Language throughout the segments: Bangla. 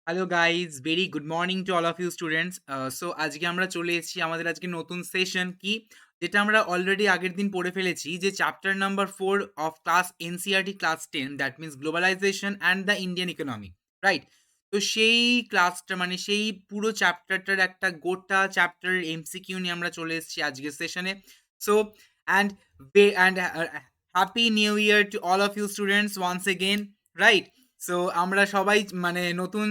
Hello guys, very good morning to all of you students. So আজকে আমরা চলে এসেছি আমাদের আজকে নতুন সেশন কি যেটা আমরা অলরেডি আগের দিন পড়ে ফেলেছি, যে chapter number 4 of class NCERT class 10, that means globalisation and the Indian economy, right? তো সেই ক্লাসটা মানে সেই পুরো চ্যাপ্টারটার একটা গোটা চ্যাপ্টার এমসিকিউ নিয়ে আমরা চলে এসেছি আজকের সেশনে। So and and happy new year to all of you students once again, right? So আমরা সবাই মানে নতুন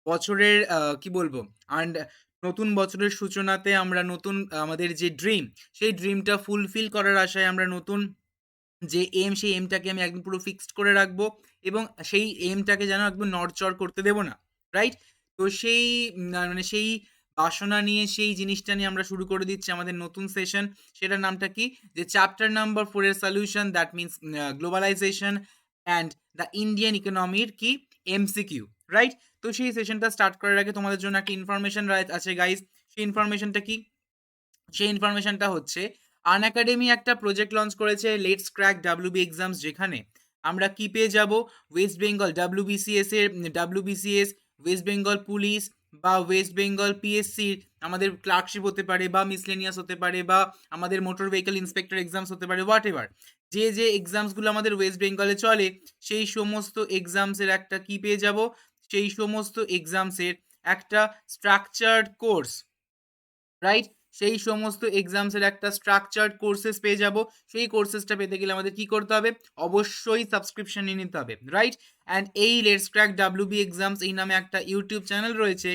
বছরের কি বলবো, অ্যান্ড নতুন বছরের সূচনাতে আমরা নতুন আমাদের যে ড্রিম, সেই ড্রিমটা ফুলফিল করার আশায় আমরা নতুন যে সেই এমটাকে আমি একদম পুরো ফিক্সড করে রাখবো, এবং সেই এমটাকে যেন একদম নড়চড় করতে দেব না, রাইট? তো সেই মানে সেই বাসনা নিয়ে, সেই জিনিসটা নিয়ে আমরা শুরু করে দিচ্ছি আমাদের নতুন সেশন। সেটার নামটা কি, যে চ্যাপ্টার নাম্বার 4 এর solution, that means globalisation and the Indian ইকোনমির কি এমসিকিউ, রাইট? তো সেই সেশনটা স্টার্ট করার আগে তোমাদের জন্য একটা ইনফরমেশন আছে গাইজ। সেই ইনফরমেশনটা কি? সেই ইনফরমেশনটা হচ্ছে, আনএকাডেমি একটা প্রজেক্ট লঞ্চ করেছে, লেটস ক্র্যাক ডাব্লিউবি এক্সামস, যেখানে আমরা কি পেয়ে যাব, ওয়েস্ট বেঙ্গল ডাব্লিউবিসিএস এর ডাব্লিউবিসিএস, ওয়েস্ট বেঙ্গল পুলিশ বা ওয়েস্ট বেঙ্গল পিএসসির আমাদের ক্লার্কশিপ হতে পারে, বা মিসলেনিয়াস হতে পারে, বা আমাদের মোটর ভেহিকল ইন্সপেক্টর এক্সামস হতে পারে, হোয়াট এভার। যে যে এক্সামসগুলো আমাদের ওয়েস্ট বেঙ্গলে চলে, সেই সমস্ত এক্সামসের একটা কি পেয়ে যাব, সেই সমস্ত এক্সামসের একটা স্ট্রাকচার্ড কোর্স, রাইট? সেই সমস্ত এক্সামসের একটা স্ট্রাকচার্ড কোর্সেস পেয়ে যাব। সেই কোর্সেসটা পেতে গেলে আমাদের কি করতে হবে? অবশ্যই সাবস্ক্রিপশন নিয়ে নিতে হবে, রাইট? অ্যান্ড এই লেটস ক্র্যাক ডাব্লিউবি এক্সামস এই নামে একটা ইউটিউব চ্যানেল রয়েছে,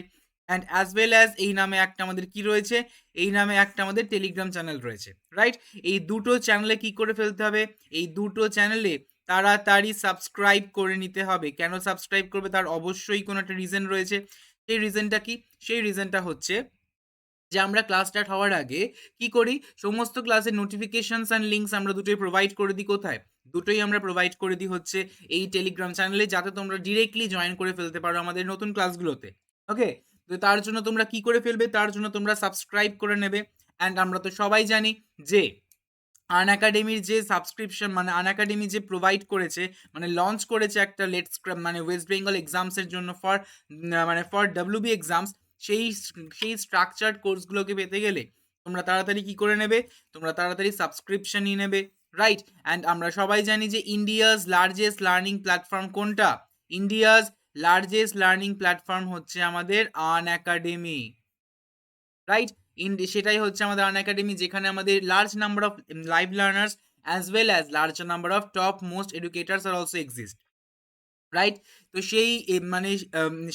অ্যান্ড অ্যাজ ওয়েল অ্যাজ এই নামে একটা আমাদের কি রয়েছে, এই নামে একটা আমাদের টেলিগ্রাম চ্যানেল রয়েছে, রাইট? এই দুটো চ্যানেলে কি করে ফেলতে হবে? এই দুটো চ্যানেলে তাড়াতাড়ি সাবস্ক্রাইব করে নিতে হবে। কেন সাবস্ক্রাইব করবে? তার অবশ্যই কোনো একটা রিজন রয়েছে। সেই রিজনটা কি? সেই রিজনটা হচ্ছে যে আমরা ক্লাস স্টার্ট হওয়ার আগে কি করি, সমস্ত ক্লাসের নোটিফিকেশনস অ্যান্ড লিঙ্কস আমরা দুটোই প্রোভাইড করে দিই। কোথায়? দুটোই আমরা প্রোভাইড করে দিই হচ্ছে এই টেলিগ্রাম চ্যানেলে, যাতে তোমরা ডিরেক্টলি জয়েন করে ফেলতে পারো আমাদের নতুন ক্লাসগুলোতে। ওকে? তো তার জন্য তোমরা কি করে ফেলবে? তার জন্য তোমরা সাবস্ক্রাইব করে নেবে। অ্যান্ড আমরা তো সবাই জানি যে আনএকাডেমির যে সাবস্ক্রিপশন, মানে আনএকাডেমি যে প্রোভাইড করেছে, মানে লঞ্চ করেছে একটা লেটস মানে ওয়েস্ট বেঙ্গল এক্সামসের জন্য ফর মানে ফর ডাব্লিউবি এক্সামস, সেই সেই স্ট্রাকচার্ড কোর্সগুলোকে পেতে গেলে তোমরা তাড়াতাড়ি কি করে নেবে? তোমরা তাড়াতাড়ি সাবস্ক্রিপশন নিয়ে নেবে, রাইট? অ্যান্ড আমরা সবাই জানি যে ইন্ডিয়াস লার্জেস্ট লার্নিং প্ল্যাটফর্ম কোনটা? ইন্ডিয়াস লার্জেস্ট লার্নিং প্ল্যাটফর্ম হচ্ছে আমাদের আনএকাডেমি, রাইট? সেটাই হচ্ছে আমাদের আনএকাডেমি, যেখানে আমাদের large number of live learners as well as large number of top most educators are also exist, right? তো সেই মানে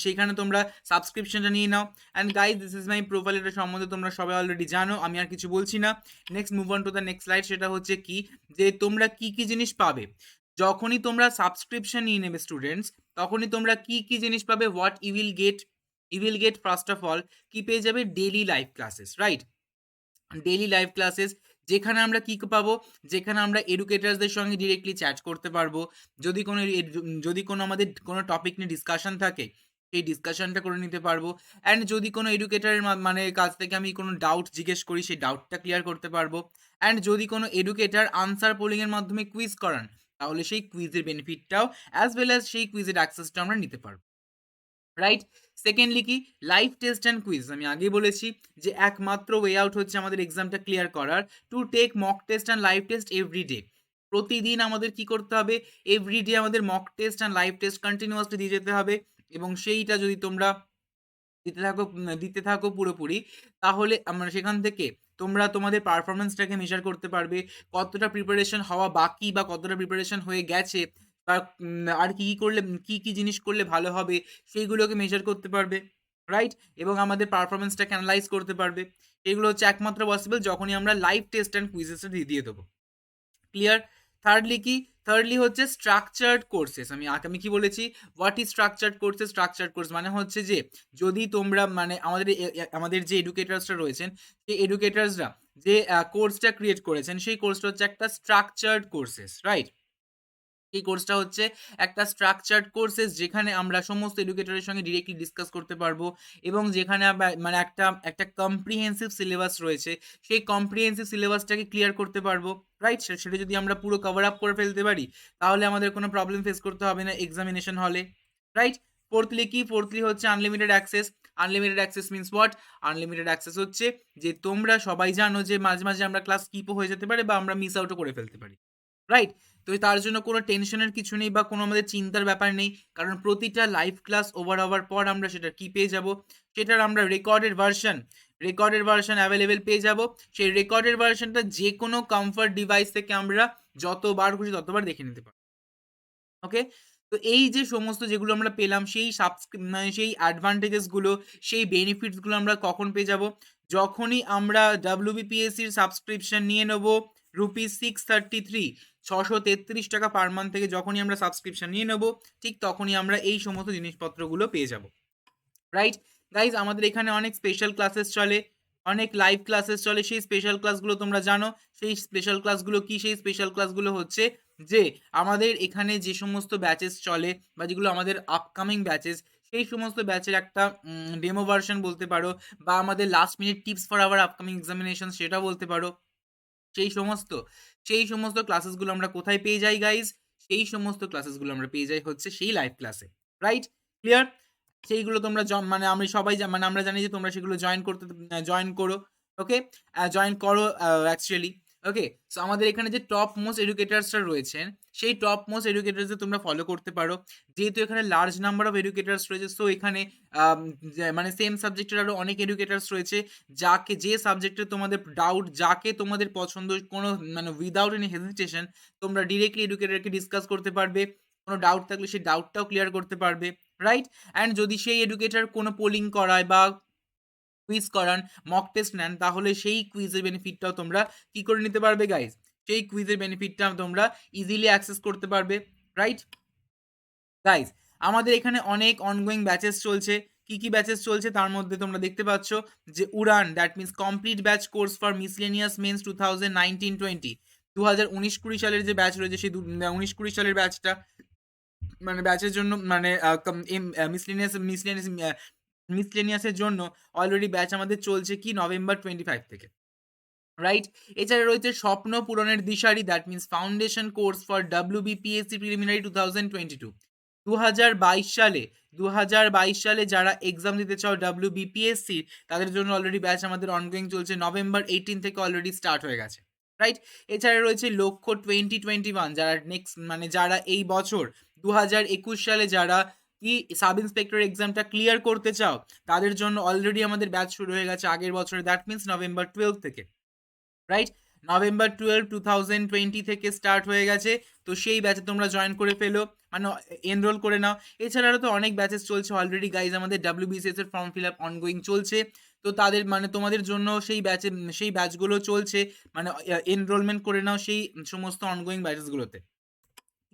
সেইখানে তোমরা সাবস্ক্রিপশনটা নিয়ে নাও। And guys, this is my profile, এটা সম্বন্ধে তোমরা সবাই অলরেডি জানো, আমি আর কিছু বলছি না। Next move on to the next slide. সেটা হচ্ছে কি, যে তোমরা কি কি জিনিস পাবে যখনই তোমরা সাবস্ক্রিপশন নিয়ে নেবে স্টুডেন্টস, তখনই তোমরা কি কি জিনিস পাবে? What you will get? You will get first of all কি পেয়ে যাবে? Daily live classes, right? Daily live classes, যেখানে আমরা কি পাবো? যেখানে আমরা এডুকেটার্সদের সঙ্গে ডিরেক্টলি চ্যাট করতে পারবো। যদি কোনো যদি কোনো আমাদের কোনো টপিক নিয়ে ডিসকাশন থাকে, সেই ডিসকাশনটা করে নিতে পারবো। অ্যান্ড যদি কোনো এডুকেটারের মানে কাছ থেকে আমি কোনো ডাউট জিজ্ঞেস করি, সেই ডাউটটা ক্লিয়ার করতে পারবো। অ্যান্ড যদি কোনো এডুকেটার আনসার পোলিংয়ের মাধ্যমে কুইজ করান, তাহলে সেই কুইজের বেনিফিটটাও অ্যাজ ওয়েল অ্যাজ সেই কুইজের অ্যাক্সেসটা আমরা নিতে পারবো, রাইট? সেকেন্ডলি কি, লাইভ টেস্ট অ্যান্ড কুইজ। আমি আগেই বলেছি যে একমাত্র ওয়ে আউট হচ্ছে আমাদের এক্সামটা ক্লিয়ার করার, to take mock test and live test every day. প্রতিদিন আমাদের কি করতে হবে? এভরি ডে আমাদের mock test and live test continuously দিয়ে যেতে হবে। এবং সেইটা যদি তোমরা দিতে থাকো পুরোপুরি, তাহলে আমরা সেখান থেকে তোমরা তোমাদের পারফরমেন্সটাকে মেজার করতে পারবে। কতটা প্রিপারেশন হওয়া বাকি, বা কতটা প্রিপারেশন হয়ে গেছে, বা আর কি কি করলে, কি কি জিনিস করলে ভালো হবে, সেইগুলোকে মেজার করতে পারবে, রাইট? এবং আমাদের পারফরমেন্সটাকে অ্যানালাইজ করতে পারবে। এগুলো হচ্ছে একমাত্র পসিবল যখনই আমরা লাইভ টেস্ট অ্যান্ড কুইজেসটা দিয়ে দেবো। ক্লিয়ার? থার্ডলি কি? থার্ডলি হচ্ছে স্ট্রাকচার্ড কোর্সেস। আমি কি বলেছি? What is structured courses? Structured course মানে হচ্ছে যে, যদি তোমরা মানে আমাদের যে এডুকেটার্সরা রয়েছেন, সেই এডুকেটার্সরা যে কোর্সটা ক্রিয়েট করেছেন, সেই কোর্সটা হচ্ছে একটা স্ট্রাকচার্ড কোর্সেস, রাইট? এই কোর্সটা হচ্ছে একটা স্ট্রাকচার্ড কোর্সেস, যেখানে আমরা সমস্ত এডুকেটরের সঙ্গে ডিরেক্টলি ডিসকাস করতে পারবো, এবং যেখানে মানে একটা কম্প্রিহেন্সিভ সিলেবাস রয়েছে, সেই কম্প্রিহেন্সিভ সিলেবাসটাকে ক্লিয়ার করতে পারবো, রাইট? সেটা যদি আমরা পুরো কভার আপ করে ফেলতে পারি, তাহলে আমাদের কোনো প্রবলেম ফেস করতে হবে না এক্সামিনেশন হলে, রাইট? ফোর্থলি হচ্ছে unlimited access. Unlimited access means what? Unlimited access হচ্ছে যে তোমরা সবাই জানো যে মাঝে মাঝে আমরা ক্লাস স্কিপও হয়ে যেতে পারে বা আমরা মিস আউটও করে ফেলতে পারি, রাইট? তো তার জন্য কোনো টেনশনের কিছু নেই বা কোনো আমাদের চিন্তার ব্যাপার নেই, কারণ প্রতিটা লাইভ ক্লাস ওভার হওয়ার পর আমরা সেটা কি পেয়ে যাব? সেটার আমরা রেকর্ডেড ভার্সন অ্যাভেলেবেল পেয়ে যাব। সেই রেকর্ডেড ভার্সনটা যে কোনো কমফর্ট ডিভাইস থেকে আমরা যতবার খুশি ততবার দেখে নিতে পারি। ওকে? তো এই যে সমস্ত যেগুলো আমরা পেলাম সেই মানে সেই অ্যাডভান্টেজেস গুলো, সেই বেনিফিটস গুলো আমরা কখন পেয়ে যাব? যখনই আমরা WBPSC র সাবস্ক্রিপশন নিয়ে নেব ₹633 ৳633 পার মান্থ থেকে যখনই আমরা সাবস্ক্রিপশন নিয়ে নেব, ঠিক তখনই আমরা এই সমস্ত জিনিসপত্রগুলো পেয়ে যাব। রাইট? গাইজ আমাদের এখানে অনেক স্পেশাল ক্লাসেস চলে, অনেক লাইভ ক্লাসেস চলে। সেই স্পেশাল ক্লাসগুলো তোমরা জানো। সেই স্পেশাল ক্লাসগুলো কি? সেই স্পেশাল ক্লাসগুলো হচ্ছে যে আমাদের এখানে যে সমস্ত ব্যাচেস চলে বা যেগুলো আমাদের আপকামিং ব্যাচেস, সেই সমস্ত ব্যাচের একটা ডেমো ভার্সন বলতে পারো বা আমাদের last minute tips for our upcoming examination সেটা বলতে পারো। সেই সমস্ত সেই সমস্ত ক্লাসেসগুলো আমরা কোথায় পেয়ে যাই গাইজ? সেই সমস্ত ক্লাসেসগুলো আমরা পেয়ে যাই হচ্ছে সেই লাইভ ক্লাসে, রাইট? ক্লিয়ার? সেইগুলো তোমরা মানে আমি সবাই মানে আমরা জানি যে তোমরা সেগুলো জয়েন করো। ওকে? জয়েন করো অ্যাকচুয়ালি। ওকে? সো আমাদের এখানে যে টপ মোস্ট এডুকেটার্সরা রয়েছেন, সেই টপ মোস্ট এডুকেটার্সদের তোমরা ফলো করতে পারো। যেহেতু এখানে লার্জ নাম্বার অফ এডুকেটার্স রয়েছে, সো এখানে আম মানে সেম সাবজেক্টের আরো অনেক এডুকেটার্স রয়েছে। যে সাবজেক্টে তোমাদের ডাউট, যাকে তোমাদের পছন্দ, কোনো মানে উইদাউট এনি হেজিটেশন তোমরা ডিরেক্টলি এডুকেটরকে ডিসকাস করতে পারবে। কোনো ডাউট থাকলে সেই ডাউটটাও ক্লিয়ার করতে পারবে, রাইট? অ্যান্ড যদি সেই এডুকেটর কোনো পোলিং করায় বা কুইজ করান, মক টেস্ট নেন, তাহলে সেই কুইজের বেনিফিটটাও তোমরা কি করে নিতে পারবে গাইজ? সেই কুইজের বেনিফিটটা তোমরা ইজিলি অ্যাক্সেস করতে পারবে, রাইট? গাইজ আমাদের এখানে অনেক অনগোয়িং ব্যাচেস চলছে। কি ব্যাচেস চলছে তার মধ্যে তোমরা দেখতে পাচ্ছ যে Udaan, that means complete batch course for miscellaneous mains 2019-20, 2019-20 সালের যে ব্যাচ রয়েছে সেই 19-20 সালের ব্যাচটা মানে ব্যাচের জন্য মানে মিসলেনিয়াসের জন্য অলরেডি ব্যাচ আমাদের চলছে কি নভেম্বর 25 থেকে, রাইট? এছাড়া রয়েছে স্বপ্ন পূরণের দিশারি, that means foundation course for WBPSC preliminary 2022। 2022 সালে যারা এক্সাম দিতে চাও WBPSC, তাদের জন্য অলরেডি ব্যাচ আমাদের অনগোয়িং চলছে, নভেম্বর 18 থেকে অলরেডি স্টার্ট হয়ে গেছে, রাইট? এছাড়া রয়েছে লক্ষ্য 2021, যারা নেক্সট মানে যারা এই বছর 2021 সালে যারা কি সাব ইন্সপেক্টর এক্সামটা ক্লিয়ার করতে চাও, তাদের জন্য অলরেডি আমাদের ব্যাচ শুরু হয়ে গেছে আগের বছরে, দ্যাট মিনস নভেম্বর 12 থেকে, রাইট? নভেম্বর 12 2020 থেকে স্টার্ট হয়ে গেছে। তো সেই ব্যাচে তোমরা জয়েন করে ফেলো, মানে এনরোল করে নাও। এছাড়াও তো অনেক ব্যাচেস চলছে অলরেডি গাইজ, আমাদের WBCS এর ফর্ম ফিল আপ অনগোয়িং চলছে। তো তাদের মানে তোমাদের জন্য সেই ব্যাচগুলো চলছে, মানে এনরোলমেন্ট করে নাও সেই সমস্ত অনগোয়িং ব্যাচেসগুলোতে,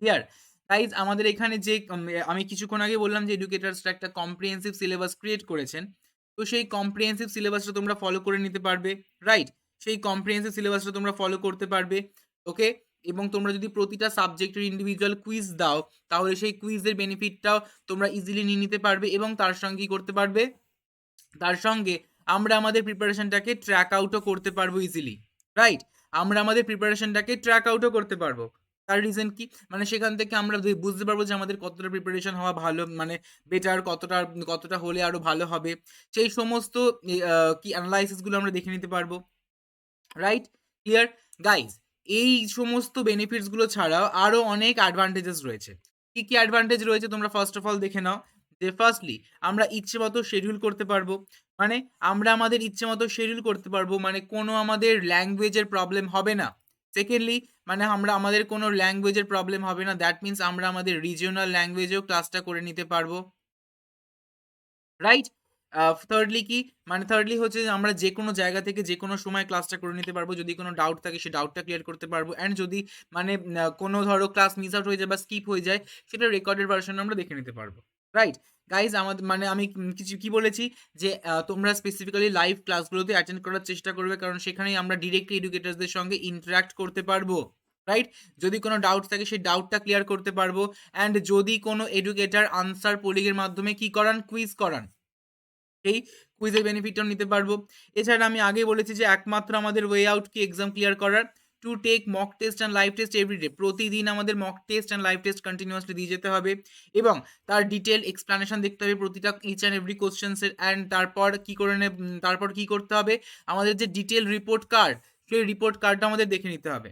ক্লিয়ার? গাইজ আমাদের এখানে যে আমি কিছুক্ষণ আগে বললাম যে এডুকেটার্সরা একটা কম্প্রিহেন্সিভ সিলেবাস ক্রিয়েট করেছেন। তো সেই কম্প্রিহেন্সিভ সিলেবাসটা তোমরা ফলো করে নিতে পারবে, রাইট? সেই কম্প্রিহেন্সিভ সিলেবাসটা তোমরা ফলো করতে পারবে, ওকে? এবং তোমরা যদি প্রতিটা সাবজেক্টের ইন্ডিভিজুয়াল কুইজ দাও, তাহলে সেই কুইজের বেনিফিটটাও তোমরা ইজিলি নিয়ে নিতে পারবে এবং তার সঙ্গে কি করতে পারবে? তার সঙ্গে আমরা আমাদের প্রিপারেশনটাকে ট্র্যাক আউটও করতে পারবো ইজিলি, রাইট? আমরা আমাদের প্রিপারেশনটাকে ট্র্যাক আউটও করতে পারবো। তার রিজন কি? মানে সেখান থেকে আমরা বুঝতে পারবো যে আমাদের কতটা প্রিপারেশন হওয়া ভালো, মানে বেটার, কতটা হলে আরো ভালো হবে। সেই সমস্ত কি অ্যানালাইসিসগুলো আমরা দেখে নিতে পারবো, রাইট? ক্লিয়ার? গাইজ এই সমস্ত বেনিফিটসগুলো ছাড়াও আরো অনেক অ্যাডভান্টেজেস রয়েছে। কি অ্যাডভান্টেজ রয়েছে তোমরা ফার্স্ট অফ অল দেখে নাও। যে ফার্স্টলি আমরা ইচ্ছে মতো শিডিউল করতে পারবো, মানে আমরা আমাদের ইচ্ছে মতো শিডিউল করতে পারবো, মানে কোনো আমাদের ল্যাঙ্গুয়েজের প্রবলেম হবে না। সেকেন্ডলি মানে আমাদের কোনো ল্যাঙ্গুয়েজের প্রবলেম হবে না, দ্যাট মিনস আমরা আমাদের রিজিওনাল ল্যাঙ্গুয়েজেও ক্লাসটা করে নিতে পারবো, রাইট? থার্ডলি হচ্ছে যে আমরা যেকোনো জায়গা থেকে যেকোনো সময় ক্লাসটা করে নিতে পারবো। যদি কোনো ডাউট থাকে সেই ডাউটটা ক্লিয়ার করতে পারবো। অ্যান্ড যদি মানে কোনো ধরো ক্লাস মিস আউট হয়ে যায় বা স্কিপ হয়ে যায়, সেটা রেকর্ডেড ভার্সন আমরা দেখে নিতে পারবো, রাইট? গাইজ আমাদের মানে আমি কিছু কি বলেছি যে তোমরা স্পেসিফিক্যালি লাইভ ক্লাসগুলোতে অ্যাটেন্ড করার চেষ্টা করবে, কারণ সেখানেই আমরা ডিরেক্টলি এডুকেটরসদের সঙ্গে ইন্টারাক্ট করতে পারবো, রাইট? যদি কোনো ডাউট থাকে সেই ডাউটটা ক্লিয়ার করতে পারবো। অ্যান্ড যদি কোনো এডুকেটর আনসার পোলিংয়ের মাধ্যমে কি করান, কুইজ করান, সেই কুইজের বেনিফিটটাও নিতে পারবো। এছাড়া আমি আগেই বলেছি যে একমাত্র আমাদের ওয়ে আউট কি এক্সাম ক্লিয়ার করার, to take mock test and live test everyday. প্রতিদিন আমাদের mock test and live test continuously দিয়ে যেতে হবে এবং তার ডিটেল এক্সপ্লানেশন দেখতে হবে প্রতিটা ইচ অ্যান্ড এভরি কোশ্চেন্সের। অ্যান্ড তারপর কি করতে হবে, আমাদের যে ডিটেল রিপোর্ট কার্ড, সেই রিপোর্ট কার্ডটা আমাদের দেখে নিতে হবে,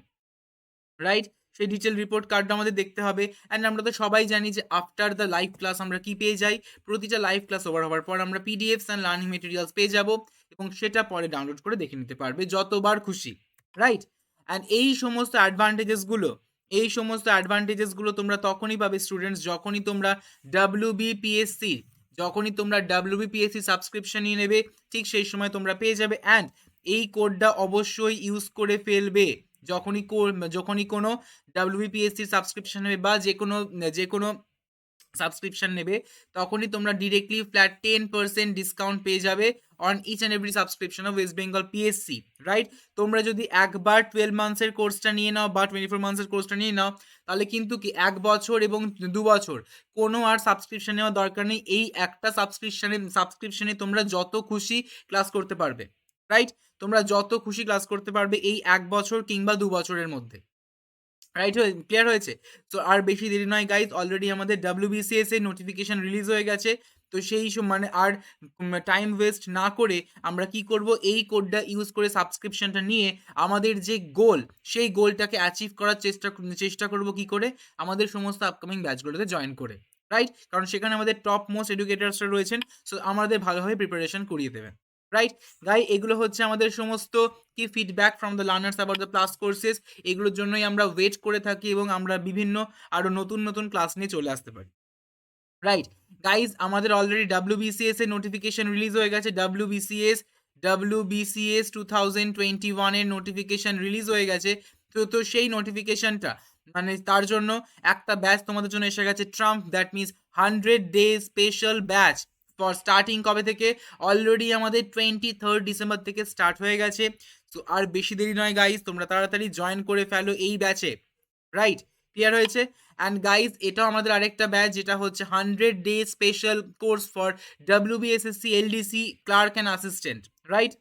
রাইট? সেই ডিটেল রিপোর্ট কার্ডটা আমাদের দেখতে হবে। অ্যান্ড আমরা তো সবাই জানি যে আফটার দ্য লাইভ ক্লাস আমরা কি পেয়ে যাই, প্রতিটা লাইভ ক্লাস ওভার হওয়ার পর আমরা পিডিএফস অ্যান্ড লার্নিং মেটেরিয়ালস পেয়ে যাব এবং সেটা পরে ডাউনলোড করে দেখে নিতে পারবে যতবার খুশি, রাইট? অ্যান্ড এই সমস্ত অ্যাডভান্টেজেসগুলো তোমরা তখনই পাবে স্টুডেন্টস, যখনই তোমরা ডাব্লিউবিপিএসসি সাবস্ক্রিপশন নিয়ে নেবে, ঠিক সেই সময় তোমরা পেয়ে যাবে। অ্যান্ড এই কোডটা অবশ্যই ইউজ করে ফেলবে যখনই কোনো ডাব্লিউবিপিএসসি সাবস্ক্রিপশন নেবে বা যে কোনো সাবস্ক্রিপশন নেবে, তখনই তোমরা ডিরেক্টলি ফ্ল্যাট 10% ডিসকাউন্ট পেয়ে যাবে on each and every subscription of West Bengal PSC, right? তোমরা যদি একবার 12 মান্থসের কোর্সটা নিয়ে নাও বা 24 মান্থসের কোর্সটা নিয়ে নাও, তাহলে কিন্তু কি 1 বছর এবং 2 বছর কোনো আর সাবস্ক্রিপশন নেওয়ার দরকার নেই। এই একটা সাবস্ক্রিপশনে তোমরা যত খুশি ক্লাস করতে পারবে, রাইট? তোমরা যত খুশি ক্লাস করতে পারবে এই 1 বছর কিংবা 2 বছরের মধ্যে, রাইট? ক্লিয়ার হয়েছে? তো আর বেশি দেরি নয় গাইজ, অলরেডি আমাদের WBCS এর নোটিফিকেশন রিলিজ হয়ে গেছে। তো সেই মানে আর টাইম ওয়েস্ট না করে আমরা কি করব, এই কোডটা ইউজ করে সাবস্ক্রিপশনটা নিয়ে আমাদের যে গোল, সেই গোলটাকে অ্যাচিভ করার চেষ্টা করব কি করে, আমাদের সমস্ত আপকামিং ব্যাচগুলোতে জয়েন করে, রাইট? কারণ সেখানে আমাদের টপ মোস্ট এডুকেটার্সরা রয়েছেন, সো আমাদের ভালোভাবে প্রিপারেশন করিয়ে দেবেন, রাইট? এগুলো হচ্ছে আমাদের সমস্ত কি feedback from the learners about the class courses. এগুলোর জন্যই আমরা ওয়েট করে থাকি এবং আমরা বিভিন্ন আরও নতুন ক্লাস নিয়ে চলে আসতে পারি, রাইট? গাইজ আমাদের অলরেডি WBCS এর নোটিফিকেশন রিলিজ হয়ে গেছে। WBCS 2021 এর নোটিফিকেশন রিলিজ হয়ে গেছে। তো সেই নোটিফিকেশনটা মানে তার জন্য একটা ব্যাচ তোমাদের জন্য এসে গেছে, Trump, that means 100 days special batch for starting কবে থেকে, অলরেডি আমাদের 23 ডিসেম্বর থেকে স্টার্ট হয়ে গেছে। তো আর বেশি দেরি নয় গাইজ, তোমরা তাড়াতাড়ি জয়েন করে ফেলো এই ব্যাচে, রাইট? ক্লিয়ার হয়েছে? অ্যান্ড গাইজ এটাও আমাদের আরেকটা ব্যাচ, যেটা হচ্ছে 100 days special course for WBSSC LDC clerk and assistant, right?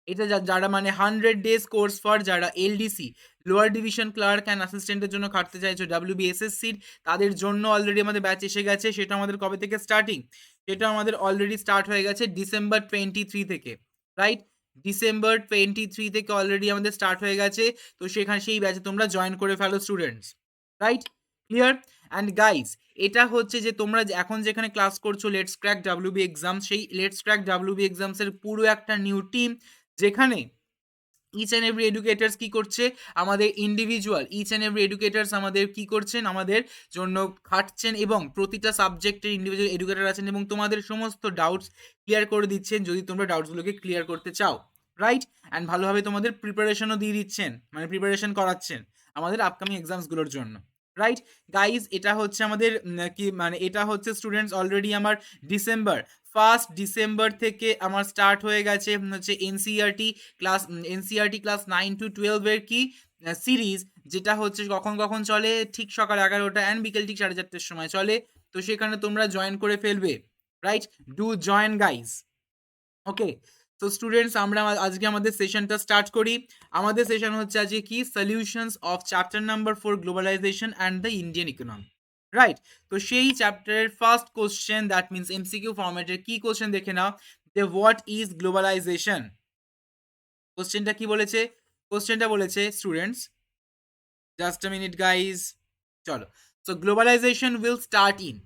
এটা যারা মানে 100 ডেজ কোর্স ফর যারা LDC lower division clerk and অ্যাসিস্ট্যান্টের জন্য খাটতে চাইছো WBSSCর, তাদের জন্য অলরেডি আমাদের ব্যাচ এসে গেছে। সেটা আমাদের কবে থেকে স্টার্টিং, সেটা আমাদের অলরেডি স্টার্ট হয়ে গেছে ডিসেম্বর 23 থেকে, রাইট? ডিসেম্বর 23 থেকে অলরেডি আমাদের স্টার্ট হয়ে গেছে। তো সেই ব্যাচে তোমরা জয়েন করে ফেলো students, right? Clear? And guys এটা হচ্ছে যে তোমরা এখন যেখানে ক্লাস করছো লেটস ক্র্যাক WB এক্সাম, সেই লেটস ক্র্যাক WB এক্সামসের পুরো একটা নিউ টিম, যেখানে ইচ অ্যান্ড এভরি এডুকেটার্স কি করছে, আমাদের individual each and every educators আমাদের কি করছেন, আমাদের জন্য খাটছেন এবং প্রতিটা সাবজেক্টের ইন্ডিভিজুয়াল এডুকেটার আছেন এবং তোমাদের সমস্ত ডাউটস ক্লিয়ার করে দিচ্ছেন যদি তোমরা ডাউটসগুলোকে ক্লিয়ার করতে চাও, রাইট? অ্যান্ড ভালোভাবে তোমাদের প্রিপারেশনও দিয়ে দিচ্ছেন, মানে প্রিপারেশন করাচ্ছেন আমাদের আপকামিং এক্সামসগুলোর জন্য, রাইট? গাইজ এটা হচ্ছে আমাদের এটা হচ্ছে স্টুডেন্টস অলরেডি আমার ডিসেম্বর থেকে আমার স্টার্ট হয়ে গেছে হচ্ছে এনসিইআরটি ক্লাস 9 to 12 এর কি সিরিজ, যেটা হচ্ছে কখন চলে, ঠিক সকাল 11টা অ্যান্ড বিকেল ঠিক 4:30টার সময় চলে। তো সেখানে তোমরা জয়েন করে ফেলবে, রাইট? ডু জয়েন গাইজ, ওকে? তো স্টুডেন্টস আমরা আজকে আমাদের সেশনটা স্টার্ট করি। আমাদের সেশন হচ্ছে আজকে কি, solutions of chapter number 4 globalisation and the Indian economy, right? তো সেই চ্যাপ্টারের first question, that means MCQ ফরম্যাটের কি কোশ্চেন দেখে নাও, যে হোয়াট ইজ গ্লোবালাইজেশন। কোশ্চেনটা কি বলেছে, কোশ্চেনটা বলেছে students, just a minute guys, চলো। So globalisation will start in,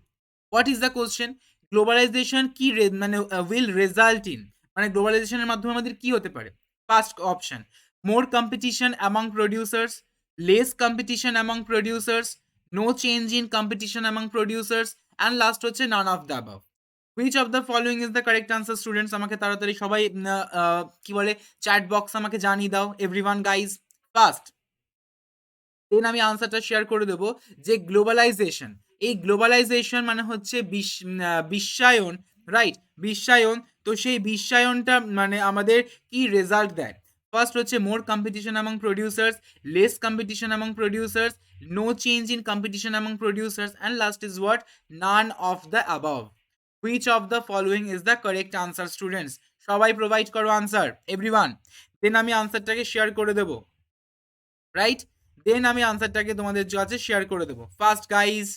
what is the question, globalisation কি মানে উইল রেজাল্ট ইন, মানে গ্লোবালাইজেশনের মাধ্যমে আমাদের কি হতে পারে। First option, more competition among producers, less competition among producers, no change in competition among producers, and last হচ্ছে none of the above. Which of the following is the correct answer students, আমাকে তাড়াতাড়ি সবাই কি বলে চ্যাট বক্স আমাকে জানিয়ে দাও এভরিওয়ান গাইজ ফার্স্ট। দেন আমি আনসারটা শেয়ার করে দেবো যে গ্লোবালাইজেশন, এই গ্লোবালাইজেশন মানে হচ্ছে বিশ্বায়ন, রাইট? বিশ্বায়ন। তো সেই বিশ্বায়নটা মানে আমাদের কি রেজাল্ট দেয়, ফার্স্ট হচ্ছে more competition among producers, less competition among producers, no change in competition among producers, and last is what, none of the above. Which of the following is the correct answer students, সবাই প্রোভাইড করো আনসার এভরিওয়ান। দেন আমি আনসারটাকে শেয়ার করে দেবো। রাইট? দেন আমি আনসারটাকে তোমাদের কাছে শেয়ার করে দেবো। ফার্স্ট গাইজ,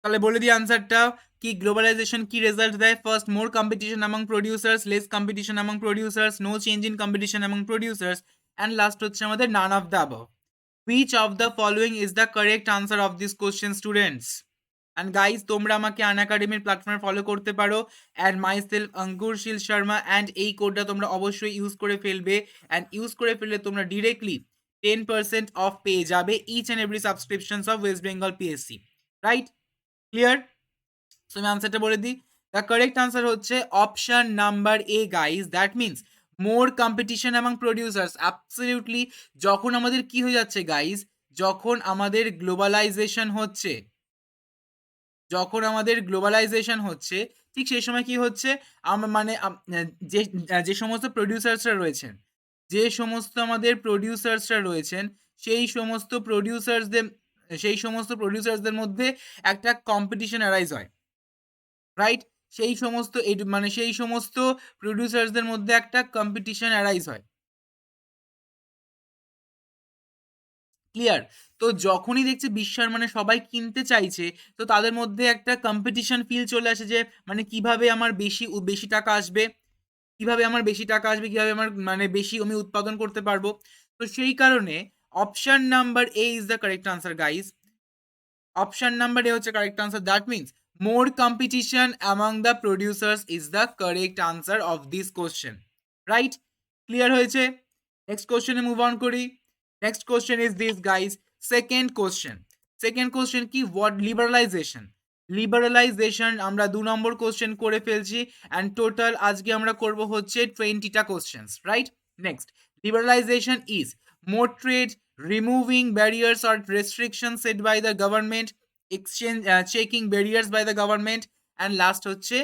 তাহলে বলে দিই আনসারটা কি, গ্লোবালাইজেশন কি রেজাল্ট দেয়? First, more competition among producers, less competition among producers, no change in competition among producers, and last হচ্ছে আমাদের none of the above. Which of the following is the correct answer of this question, students? And guys, তোমরা আমাকে আনএকাডেমির প্ল্যাটফর্মে ফলো করতে পারো, and myself Ankur Sheel Sharma, and এই কোডটা তোমরা অবশ্যই ইউজ করে ফেলবে, অ্যান্ড ইউজ করে ফেললে তোমরা ডিরেক্টলি 10% অফ পেয়ে যাবে each and every subscriptions of West Bengal PSC. Right? Clear? So আমি আনসারটা বলে দিই। দ্য কারেক্ট আনসার হচ্ছে option number A guys, that means more competition among producers. Absolutely, যখন আমাদের কি হয়ে যাচ্ছে গাইজ, যখন আমাদের গ্লোবালাইজেশন হচ্ছে, যখন আমাদের গ্লোবালাইজেশন হচ্ছে, ঠিক সেই সময় কি হচ্ছে, মানে যে যে সমস্ত প্রডিউসার্সরা রয়েছেন, যে সমস্ত আমাদের প্রডিউসার্সরা রয়েছেন, সেই সমস্ত প্রডিউসার্সদের সেই সমস্ত প্রডিউসার্সদের মধ্যে একটা কম্পিটিশন অ্যারাইজ হয়। রাইট? সেই সমস্ত মানে সেই সমস্ত প্রডিউসার্সদের মধ্যে একটা কম্পিটিশন অ্যারাইজ হয়। ক্লিয়ার? তো যখনই দেখছে বিশ্বের মানে সবাই কিনতে চাইছে, তো তাদের মধ্যে একটা কম্পিটিশন ফিল চলে আসে যে মানে কিভাবে আমার বেশি টাকা আসবে, কিভাবে আমার বেশি টাকা আসবে, কিভাবে আমার মানে বেশি আমি উৎপাদন করতে পারবো। তো সেই কারণে option number A is the correct answer guys. Option number A হচ্ছে correct answer, that means more competition among the producers is the correct answer of this question. Right? Clear হয়েছে? Next question A move on করি। Next question is this guys, second question. Second question কি, what liberalization? Liberalization আমরা 2 নম্বর কোশ্চেন করে ফেলছি, and total আজকে আমরা করব হচ্ছে 20টা questions. Right? Next, liberalization is more trade, removing barriers or restrictions set by the government, exchange checking barriers by the government, and last হচ্ছে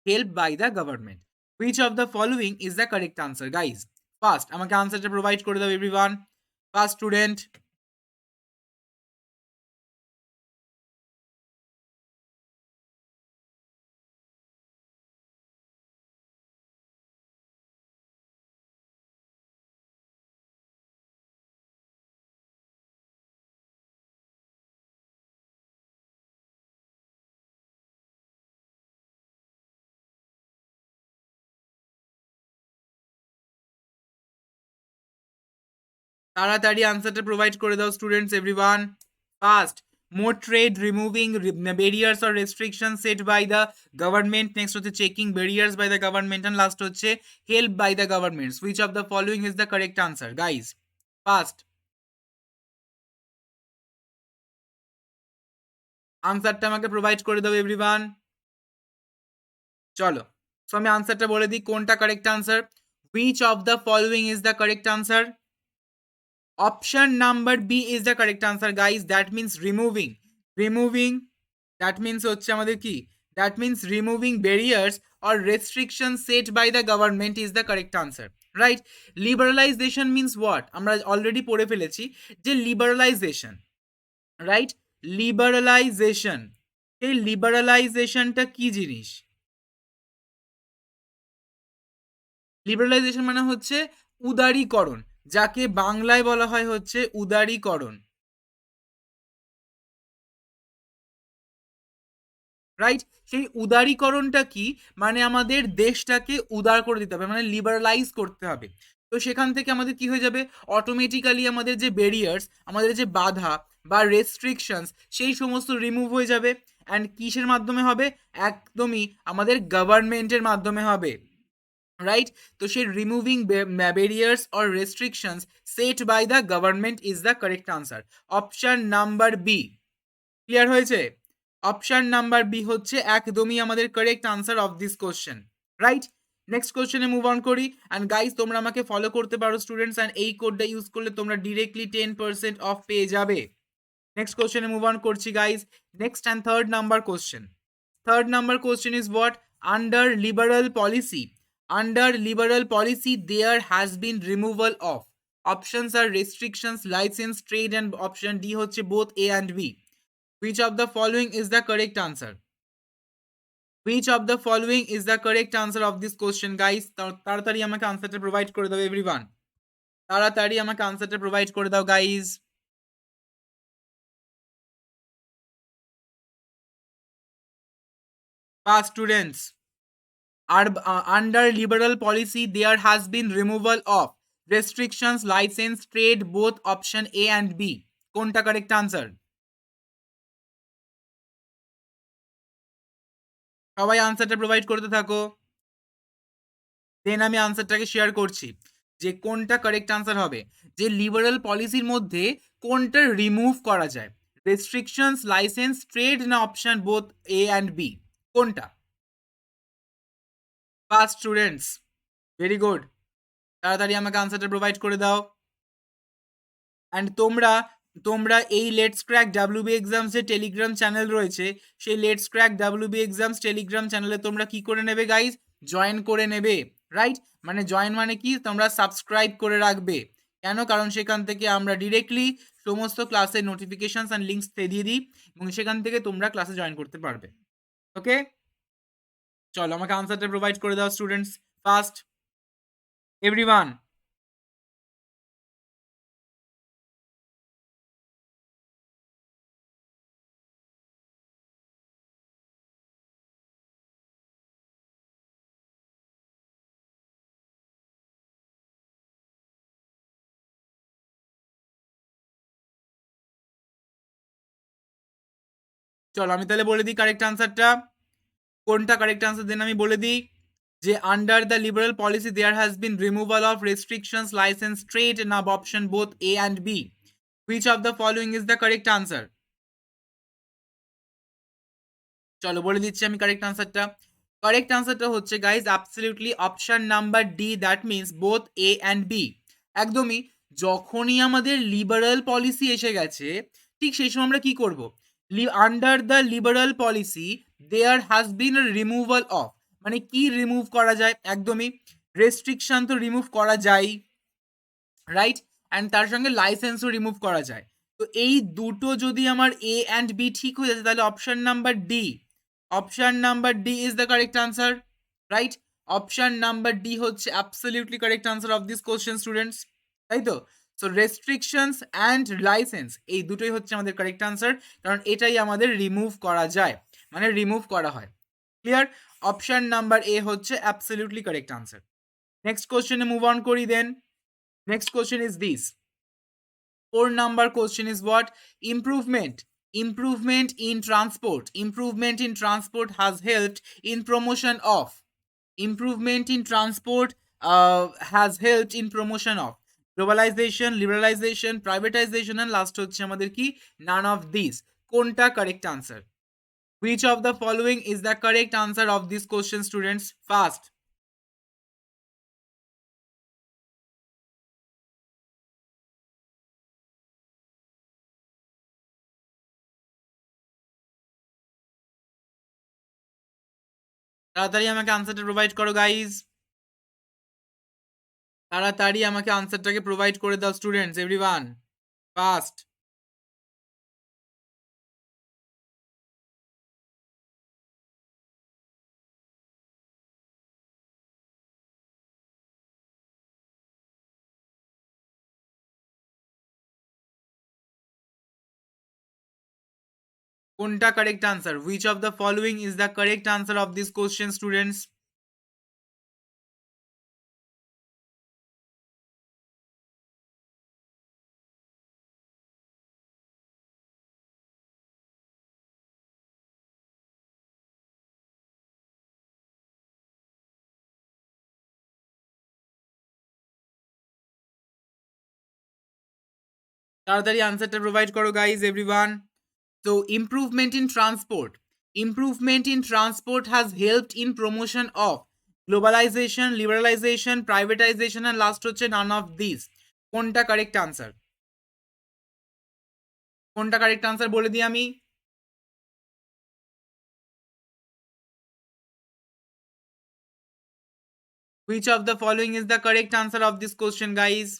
help by the government. Which of the following is the correct answer guys? First আমাকে আনসারটা প্রোভাইড করে দাও এভরিওয়ান। ফার্স্ট স্টুডেন্ট, তাড়াতাড়ি আনসারটা প্রোভাইড করে দাও students everyone. First, more trade, removing barriers or restrictions set by the government, next হচ্ছে checking barriers by the government, and last হচ্ছে help by the government. Which of the following is the correct answer guys? First, আনসারটা আমাকে প্রোভাইড করে দাও এভরিওয়ান। চলো, সো আমি আনসারটা বলে দিই কোনটা correct answer. Which of the following is the correct answer? Option number B is the correct answer guys, that means removing that means হচ্ছে আমাদের কি, that means removing barriers or restrictions set by the government is the correct answer. Right? Liberalization means what? আমরা অলরেডি পড়ে ফেলেছি যে লিবারালাইজেশন। রাইট? লিবারালাইজেশন, এই লিবারালাইজেশনটা কি জিনিস? লিবারালাইজেশন মানে হচ্ছে উদারীকরণ, যাকে বাংলায় বলা হয় হচ্ছে উদারীকরণ। রাইট? সেই উদারীকরণটা কি, মানে আমাদের দেশটাকে উদার করে দিতে হবে, মানে লিবারালাইজ করতে হবে। তো সেখান থেকে আমাদের কি হয়ে যাবে, অটোমেটিক্যালি আমাদের যে ব্যারিয়ার্স, আমাদের যে বাধা বা রেস্ট্রিকশনস, সেই সমস্ত রিমুভ হয়ে যাবে। অ্যান্ড কিসের মাধ্যমে হবে? একদমই আমাদের গভর্নমেন্টের মাধ্যমে হবে। রাইট? তো সেই removing barriers or restrictions set by the government is the correct answer. Option number B. Clear হয়েছে? অপশন নাম্বার বি হচ্ছে একদমই আমাদের correct answer of this question. Right? Next কোশ্চেনে মুভ অন করি। অ্যান্ড গাইজ, তোমরা আমাকে ফলো করতে পারো স্টুডেন্টস, অ্যান্ড এই কোডটা ইউজ করলে তোমরা ডিরেক্টলি 10% অফ পেয়ে যাবে। নেক্সট কোশ্চেনে মুভ অন করছি guys. Next and third number question. Third number question is what? Under liberal policy. Under liberal policy, there has been removal of. Options are restrictions, license, trade, and option D হচ্ছে both A and B. Which of the following is the correct answer? Which of the following is the correct answer of this question, guys? তাড়াতাড়ি আমাকে আনসারটা প্রোভাইড করে দাও এভরিওয়ান। তাড়াতাড়ি আমাকে আনসারটা প্রোভাইড করে দাও guys. Fast students. Under liberal policy, there has been removal of restrictions, license, trade, both option A and B. কোনটা correct answer? সবাই আনসারটা প্রোভাইড করতে থাকো, দেন আমি আনসারটাকে শেয়ার করছি যে কোনটা কারেক্ট আনসার হবে, যে লিবারাল পলিসির মধ্যে কোনটা রিমুভ করা যায়, রেস্ট্রিকশনস, লাইসেন্স, ট্রেড না option both A and B, কোনটা? ফার্স্ট স্টুডেন্টস, ভেরি গুড, তাড়াতাড়ি আমাকে আনসারটা প্রোভাইড করে দাও। অ্যান্ড তোমরা এই লেটস ক্র্যাক ডাব্লিউবি এক্সামস যে টেলিগ্রাম চ্যানেল রয়েছে, সেই let's crack WB exams Telegram চ্যানেলে তোমরা কি করে নেবে গাইজ? জয়েন করে নেবে, রাইট? মানে জয়েন মানে কি, তোমরা সাবস্ক্রাইব করে রাখবে। কেন? কারণ সেখান থেকে আমরা ডিরেক্টলি সমস্ত ক্লাসের নোটিফিকেশনস অ্যান্ড লিঙ্কস দিয়ে দিই এবং সেখান থেকে তোমরা ক্লাসে জয়েন করতে পারবে। ওকে, চলো আমাকে আনসারটা প্রোভাইড করে দাও স্টুডেন্টস, ফার্স্ট এভরিওয়ান। চলো আমি তাহলে বলে দিই কারেক্ট আনসারটা, কোনটা কারেক্ট আনসার দেন আমি বলে দিই, যে under the liberal policy there has been removal of restrictions, licence, trade নাব option both A and B. Which of the following is the correct answer? চলো বলে দিচ্ছি আমি কারেক্ট আনসারটা। কারেক্ট আনসারটা হচ্ছে guys absolutely option number D, that means both A and B. একদমই, যখনই আমাদের লিবারাল পলিসি এসে গেছে ঠিক সেই সময় আমরা কি করব, under the liberal policy there has been removal of, মানে কি রিমুভ করা যায়, একদমই রেস্ট্রিকশন তো রিমুভ করা যায়, রাইট? অ্যান্ড তার সঙ্গে লাইসেন্সও রিমুভ করা যায়। তো এই দুটো যদি আমার এ অ্যান্ড বি ঠিক হয়ে যাচ্ছে, তাহলে option number D, option number D is the correct answer, right? Option number D হচ্ছে absolutely correct answer of this question students, তাই তো? সো রেস্ট্রিকশনস অ্যান্ড লাইসেন্স এই দুটোই হচ্ছে আমাদের কারেক্ট আনসার, কারণ এটাই আমাদের রিমুভ করা যায়, মানে রিমুভ করা হয়। ক্লিয়ার? অপশন নাম্বার এ হচ্ছে অ্যাবসলিউটলি কারেক্ট আনসার। নেক্সট কোশ্চেনে মুভ অন করি দেন। Next question is this. 4 number question is what? Improvement. Improvement in transport. Improvement in transport has helped in promotion of. Improvement in transport has helped in promotion of globalization, liberalization, privatization, and last হচ্ছে আমাদের কি? None of these. কোনটা correct answer? Which of the following is the correct answer of this question, students? Fast. তাড়াতাড়ি আমাকে আনসারটা প্রোভাইড করো গাইজ, তাড়াতাড়ি আমাকে আনসারটাকে প্রোভাইড করে দাও স্টুডেন্টস, এভরিওয়ান, ফাস্ট। কোনটা correct answer? Which of the following is the correct answer of this question students? তাড়াতাড়ি আনসারটা প্রোভাইড করো guys, everyone. So improvement in transport. Improvement in transport has helped in promotion of globalization, liberalization, privatization, and last হচ্ছে none of these. কোনটা কারেক্ট আনসার? কোনটা কারেক্ট আনসার বলে দিই আমি। Which of the following is the correct answer of this question, guys?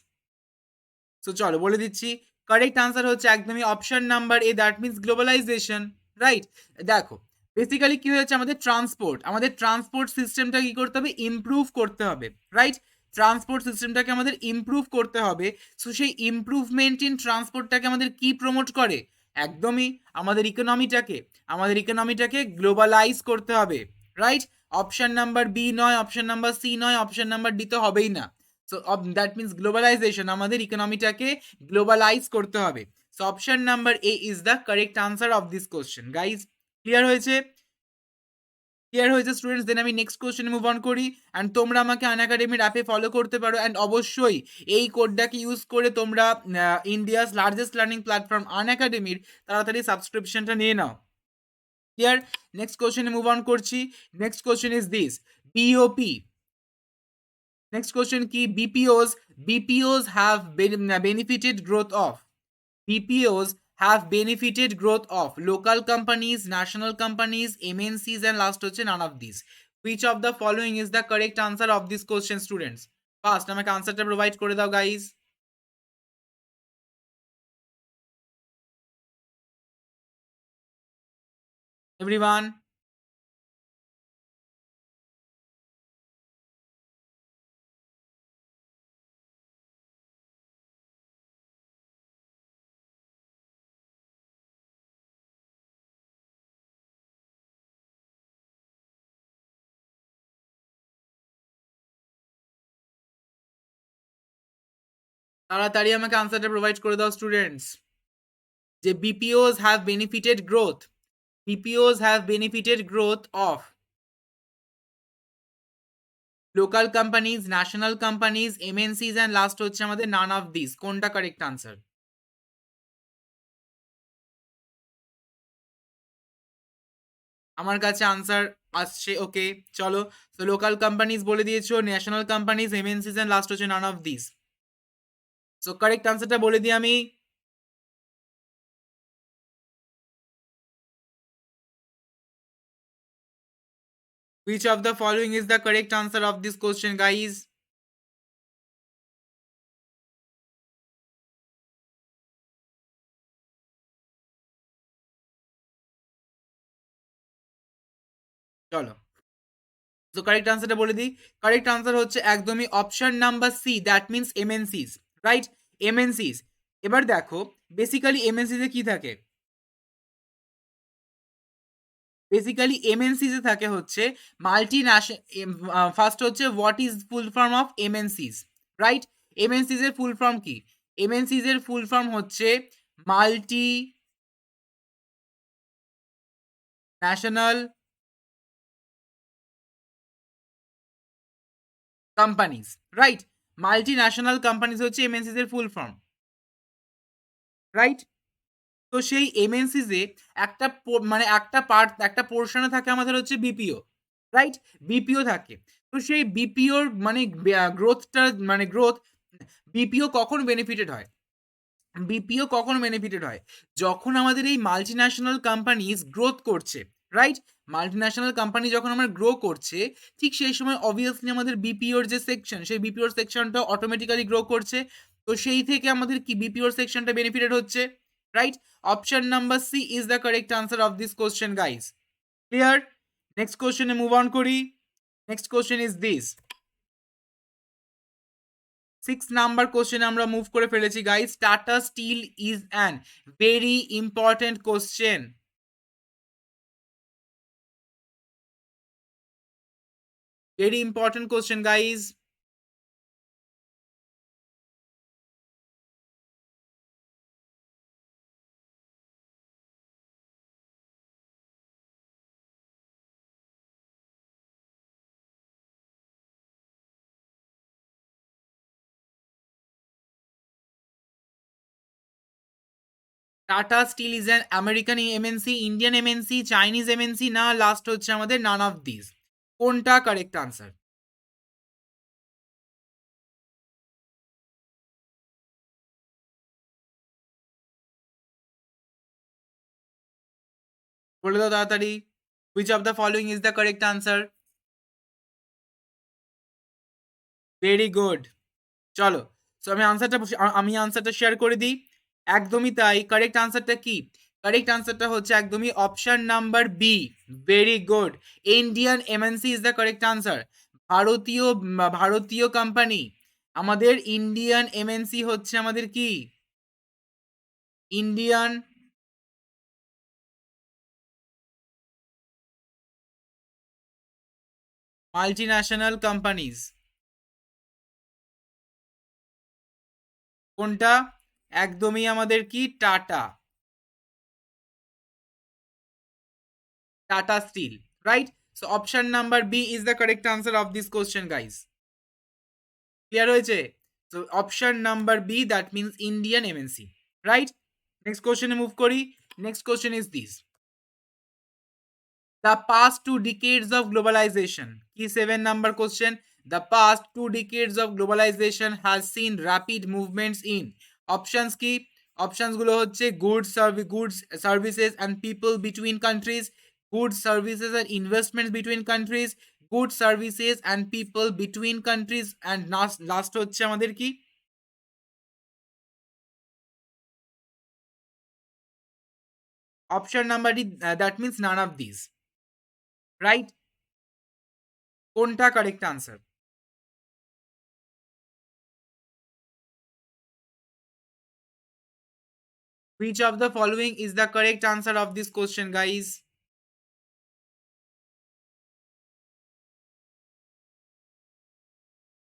So চলো বলে দিচ্ছি, কারেক্ট আনসার হচ্ছে একদমই option number A, that means globalisation, right? দেখো বেসিক্যালি কি হয়েছে, আমাদের ট্রান্সপোর্ট সিস্টেমটা কি করতে হবে, ইমপ্রুভ করতে হবে, রাইট? ট্রান্সপোর্ট সিস্টেমটাকে আমাদের ইমপ্রুভ করতে হবে। সো সেই ইমপ্রুভমেন্ট ইন ট্রান্সপোর্টটাকে আমাদের কি প্রমোট করে, একদমই আমাদের ইকোনমিটাকে গ্লোবালাইজ করতে হবে, রাইট? অপশন নাম্বার বি নয়, অপশন নাম্বার সি নয়, অপশন নাম্বার ডি তো হবেই না। সো দ্যাট মিনস গ্লোবালাইজেশন, আমাদের ইকোনমিটাকে গ্লোবালাইজ করতে হবে। So option number A is the correct answer of this question, guys. Clear হয়েছে? ক্লিয়ার হয়েছে স্টুডেন্টস? দেন আমি নেক্সট কোশ্চেনে মুভ অন করি। অ্যান্ড তোমরা আমাকে আনএকাডেমির অ্যাপে ফলো করতে পারো, অ্যান্ড অবশ্যই এই কোডটাকে ইউজ করে তোমরা ইন্ডিয়াস লার্জেস্ট লার্নিং প্ল্যাটফর্ম আনএকাডেমির তাড়াতাড়ি সাবস্ক্রিপশনটা নিয়ে নাও। ক্লিয়ার? নেক্সট কোশ্চেনে মুভ অন করছি। Next question is this, BOP. Next question কি, BPOs have benefited growth of, BPOs have benefited growth of local companies, national companies, MNCs and last হচ্ছে none of these. Which of the following is the correct answer of this question, students? First আমাকে আনসারটা প্রোভাইড করে দাও, গাইজ। এভরিওয়ান, তাড়াতাড়ি আমাকে আনসারটা প্রোভাইড করে দাও স্টুডেন্টস, যে BPOs have benefited growth, BPOs have benefited growth of local companies, national companies, MNCs and last হচ্ছে আমাদের নান অফ দিস। কোনটা কারেক্ট আনসার? আমার কাছে আনসার আসছে, ওকে চলো। তো লোকাল কোম্পানিজ বলে দিয়েছো, national companies, MNCs and last হচ্ছে none of this. So correct আনসারটা বলে দিই আমি। Which of the following is the correct answer of this question, guys? চলো, তো কারেক্ট আনসারটা বলে দিই। কারেক্ট আনসার হচ্ছে একদমই option number C, that means MNCs, right? MNCs. এবার দেখো বেসিক্যালি এমএনসিস এ কি থাকে, বেসিক্যালি এমএনসিস এ থাকে হচ্ছে মাল্টি ন্যাশনাল। ফার্স্ট হচ্ছে what is full form of MNCs, right? MNCs এর ফুল ফর্ম কি? এমএনসিস এর ফুল ফর্ম হচ্ছে multi national companies, right? Multi national companies হচ্ছে এমএনসিস এর ফুল ফর্ম, রাইট? তো সেই এমএনসিস এ একটা মানে একটা পার্ট, একটা পোর্শনে থাকে আমাদের হচ্ছে বিপিও, রাইট? বিপিও থাকে। তো সেই বিপিওর মানে গ্রোথটা মানে গ্রোথ, বিপিও কখন বেনিফিটেড হয়, বিপিও কখন বেনিফিটেড হয়, যখন আমাদের এই মাল্টিন্যাশনাল কোম্পানিজ গ্রোথ করছে, রাইট? মাল্টিন্যাশনাল কোম্পানি যখন আমার গ্রো করছে, ঠিক সেই সময় অবভিয়াসলি আমাদের বিপিওর যে সেকশন, সেই বিপিওর সেকশনটা অটোমেটিক্যালি গ্রো করছে। তো সেই থেকে আমাদের কি বিপিওর সেকশনটা বেনিফিটেড হচ্ছে, right? Option number C is the correct answer of this question, guys. Clear? Next কোশ্চেনে মুভ অন করি। Next question is this, 6 number question আমরা মুভ করে ফেলেছি, guys. Tata Steel is an very important question, very important question, guys. Tata Steel is an American MNC, Indian MNC, Chinese MNC, না লাস্ট হচ্ছে আমাদের নান অফ দিস। কোনটা কারেক্ট আনসার? বলে দাও তাড়াতাড়ি। Which of the following is the correct answer? Very good. চলো, সো আমি আনসারটা শেয়ার করে দিই। একদমই তাই, কারেক্ট আনসারটা কি? কারেক্ট আনসারটা হচ্ছে একদমই option number B. Very good. Indian MNC is the correct answer. ভারতীয় কোম্পানি, আমাদের ইন্ডিয়ান এমএনসি হচ্ছে আমাদের কি? Indian multinational companies. কোনটা? একদমই আমাদের কি? Tata. Tata steel, right? So option number B is the correct answer of this question guys. Clear হয়েছে? So option number B, that means Indian MNC, right? Next কোশ্চেনে মুভ করি। Next question is this: the past 2 decades of globalization, key 7 number question, the past 2 decades of globalization has seen rapid movements in options key, options গুলো হচ্ছে goods services and people between countries, goods services and investments between countries, goods services and people between countries, and last হচ্ছে আমাদের কি? Option number D, that means none of this, right? কোনটা correct answer? Which of the following is the correct answer of this question, guys?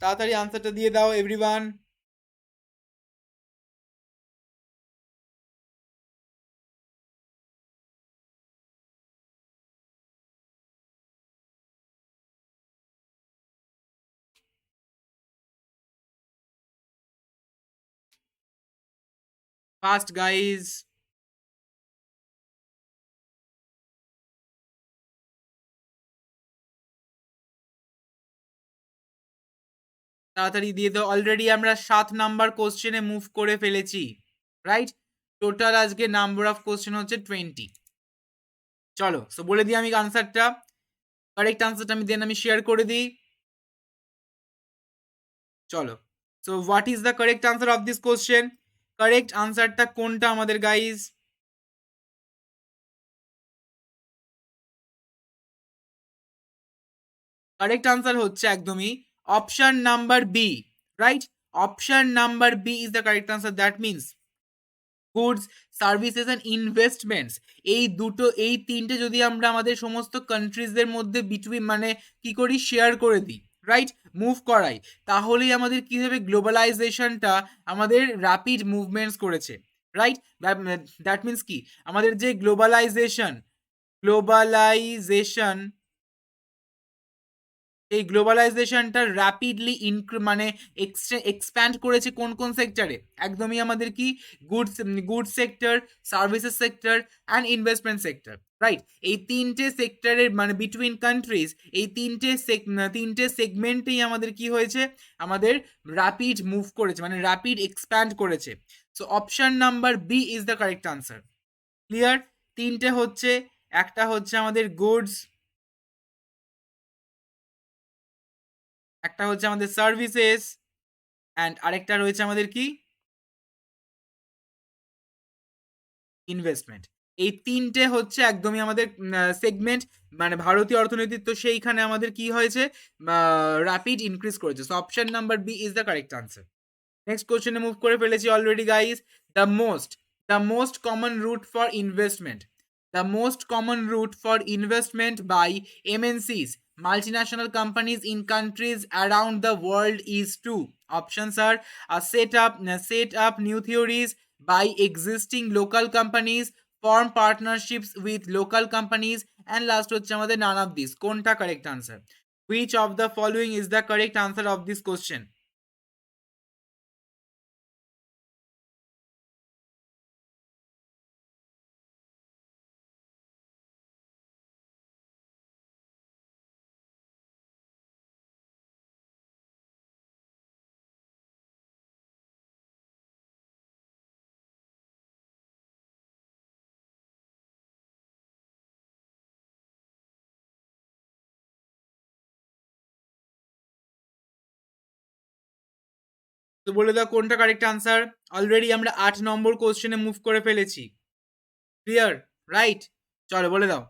তাড়াতাড়ি আনসারটা দিয়ে দাও এভরিওয়ান। Fast guys. তাড়াতাড়ি দিয়ে দাও। অলরেডি আমরা 7 নাম্বার কোশ্চেনে মুভ করে ফেলেছি, রাইট? টোটাল আজকে নাম্বার অফ কোশ্চেন হচ্ছে 20। চলো, সো বলে দিই আমি আনসারটা। কারেক্ট আনসারটা আমি শেয়ার করে দিই। চলো, so what is the correct answer of this question? Correct আনসারটা কোনটা আমাদের গাইজ? কারেক্ট আনসার হচ্ছে একদমই option number B, right? Option number B is the correct answer, that means goods, services and investments, এই তিনটে যদি আমরা আমাদের সমস্ত কান্ট্রিজদের মধ্যে বিটুইন মানে কি করি, শেয়ার করে দিই, রাইট, মুভ করাই, তাহলেই আমাদের কি হবে, গ্লোবালাইজেশনটা আমাদের র্যাপিড মুভমেন্টস করেছে, রাইট? দ্যাট মিনস কি, আমাদের যে গ্লোবালাইজেশন, এই গ্লোবালাইজেশনটা র্যাপিডলি মানে এক্সপ্যান্ড করেছে কোন কোন সেক্টরে? একদমই আমাদের কি, goods sector, services sector and investment sector, right? এই তিনটে সেক্টরের মানে বিটুইন কান্ট্রিজ, এই তিনটে সেগমেন্টেই আমাদের কি হয়েছে, আমাদের র্যাপিড মুভ করেছে, মানে র্যাপিড এক্সপ্যান্ড করেছে। So option number B is the correct answer. Clear? তিনটে হচ্ছে, একটা হচ্ছে আমাদের গুডস, একটা হচ্ছে আমাদের সার্ভিসেস, অ্যান্ড আরেকটা রয়েছে আমাদের কি, ইনভেস্টমেন্ট। এই তিনটে হচ্ছে একদমই আমাদের সেগমেন্ট, মানে ভারতীয় অর্থনীতির, তো সেইখানে আমাদের কি হয়েছে, র্যাপিড ইনক্রিজ করেছে। So option number B is the correct answer. Next কোশ্চেনে মুভ করে ফেলেছি already guys. The most the most common route for investment, the most common route for investment by MNCs, multinational companies in countries around the world is to, options are set up new theories, by existing local companies, form partnerships with local companies, and last হচ্ছে আমাদের none of this। কোনটা correct answer? Which of the following is the correct answer of this question? তো বলে দাও কোনটা কারেক্ট আনসার। অলরেডি আমরা 8 নম্বর কোশ্চেনে মুভ করে ফেলেছি। ক্লিয়ার? রাইট? চলো বলে দাও।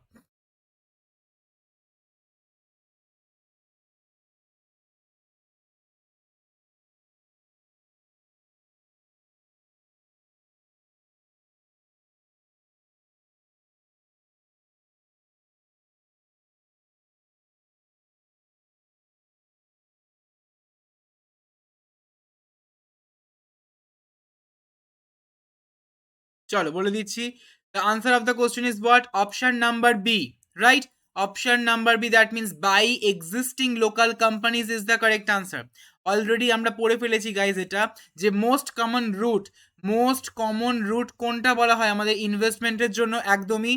চলো বলে দিচ্ছি। The answer of the question is what? Option number B, right? Option number B, that means by existing local companies is the correct answer. Already আমরা পড়ে ফেলেছি গাইজ এটা, যে মোস্ট কমন রুট কোনটা বলা হয় আমাদের ইনভেস্টমেন্টের জন্য। একদমই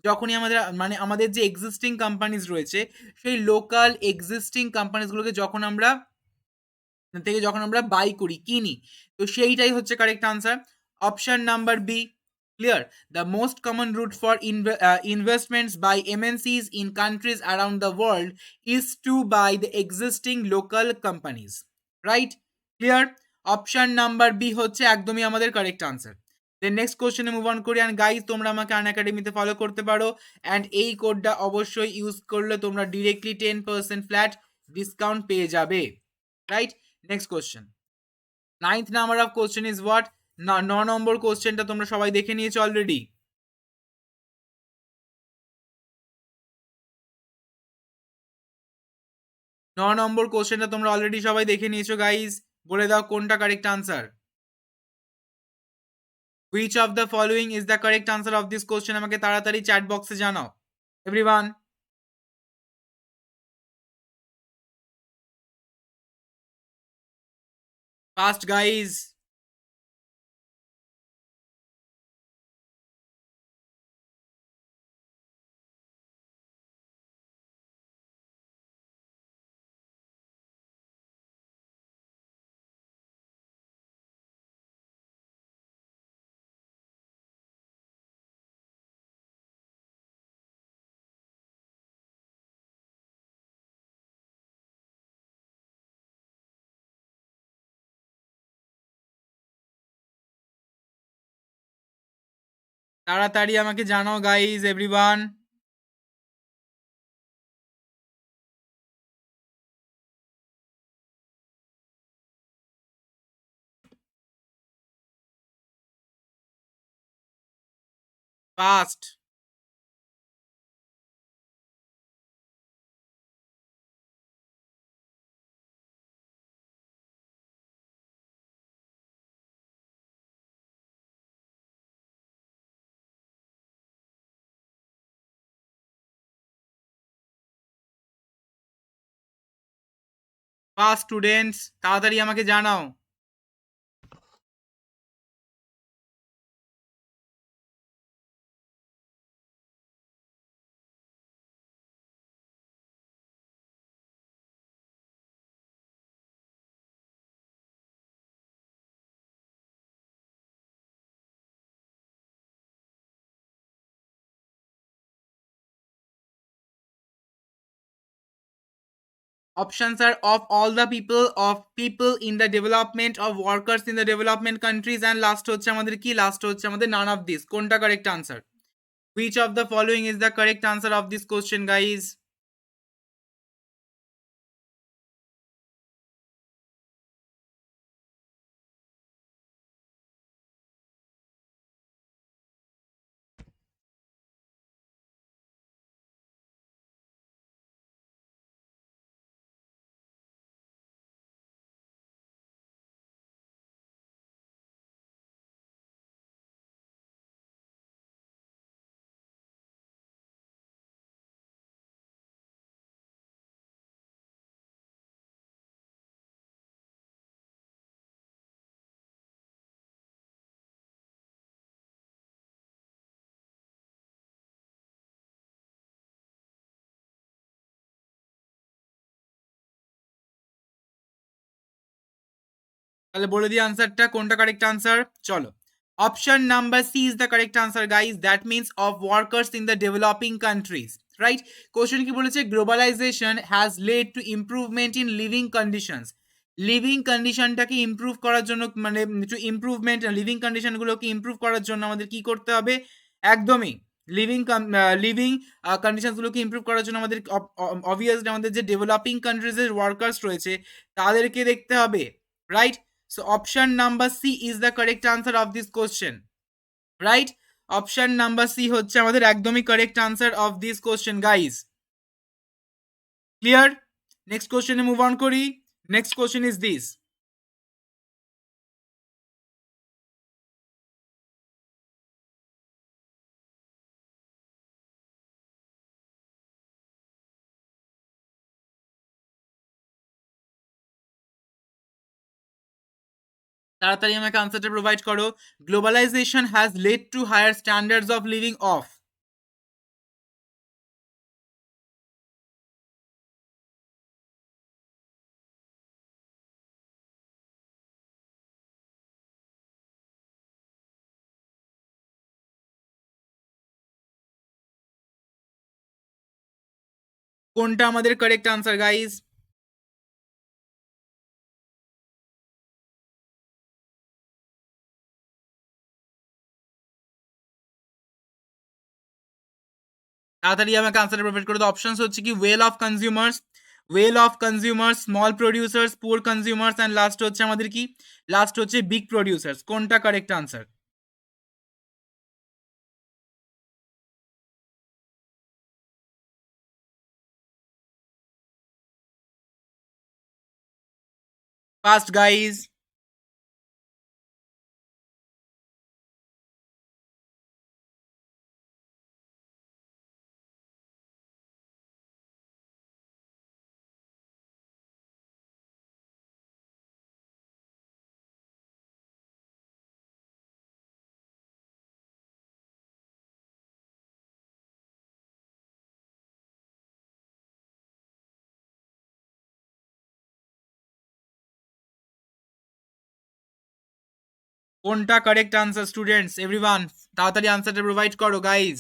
যখনই আমাদের মানে আমাদের যে এক্সিস্টিং কোম্পানিজ রয়েছে সেই লোকাল এক্সিস্টিং কোম্পানিজগুলোকে যখন আমরা বাই করি, কিনি, তো সেইটাই হচ্ছে correct answer. Option number B. Clear? The most common route for investments by MNCs in countries around the world is to buy the existing local companies. Right? Clear? Option number B হচ্ছে একদমই আমাদের কারেক্ট আনসার। দেন নেক্সট কোশ্চেনে মুভ অন করি। অ্যান্ড গাইজ তোমরা আমাকে আন একাডেমিতে ফলো করতে পারো, অ্যান্ড এই কোডটা অবশ্যই ইউজ করলে তোমরা ডিরেক্টলি 10% ফ্ল্যাট ডিসকাউন্ট পেয়ে যাবে। Right? Next question. 9th number of question is what? 9 নম্বর কোশ্চেনটা তোমরা সবাই দেখে নিয়েছো অলরেডি। 9 নম্বর কোশ্চেনটা তোমরা অলরেডি সবাই দেখে নিয়েছো গাইজ। বলে দাও কোনটা correct answer. Which of the following is the correct answer of this question? আমাকে তাড়াতাড়ি চ্যাট বক্সে জানাও এভরিওয়ান। Fast guys. তাড়াতাড়ি আমাকে জানাও guys everyone. Fast. Fast students, তাড়াতাড়ি আমাকে জানাও। Options are of all the people in the development, of workers in the development countries, and last হচ্ছে আমাদের কি, লাস্ট হচ্ছে আমাদের none of this। কোনটা correct answer? Which of the following is the correct answer of this question guys? তাহলে বলে দিই আনসারটা কোনটা কারেক্ট আনসার। চলো, option number C is the correct answer guys. That means of workers in the developing countries. Right? Question কি বলেছে? Globalisation has led to improvement in living conditions. Living কন্ডিশনটাকে ইমপ্রুভ করার জন্য মানে একটু ইমপ্রুভমেন্ট লিভিং কন্ডিশনগুলোকে ইমপ্রুভ করার জন্য আমাদের কি করতে হবে? একদমই লিভিং কন্ডিশনসগুলোকে ইমপ্রুভ করার জন্য আমাদের অবভিয়াসলি আমাদের যে ডেভেলপিং কান্ট্রিজের ওয়ার্কার্স রয়েছে তাদেরকে দেখতে হবে, right? So option number C is the correct answer of this question, right? Option number C হচ্ছে আমাদের একদমই correct answer of this question guys. Clear? Next কোশ্চেনে মুভ অন করি। Next question is this. তাড়াতাড়ি আমাকে আনসারটা প্রোভাইড করো। Globalization has led to higher standards of living of. কোনটা আমাদের কারেক্ট আনসার গাইজ? তাড়াতাড়ি আমাকে আনসারটা প্রোভাইড করে দাও। অপশনস হচ্ছে কি well of consumers, small producers, poor consumers and last হচ্ছে আমাদের কি? লাস্ট হচ্ছে বিগ প্রোডিউসার্স। কোনটা কারেক্ট আনসার? Fast guys. কোনটা কারেক্ট আনসার স্টুডেন্টস এভরিওয়ান? তাড়াতাড়ি আনসারটা প্রোভাইড করো গাইজ।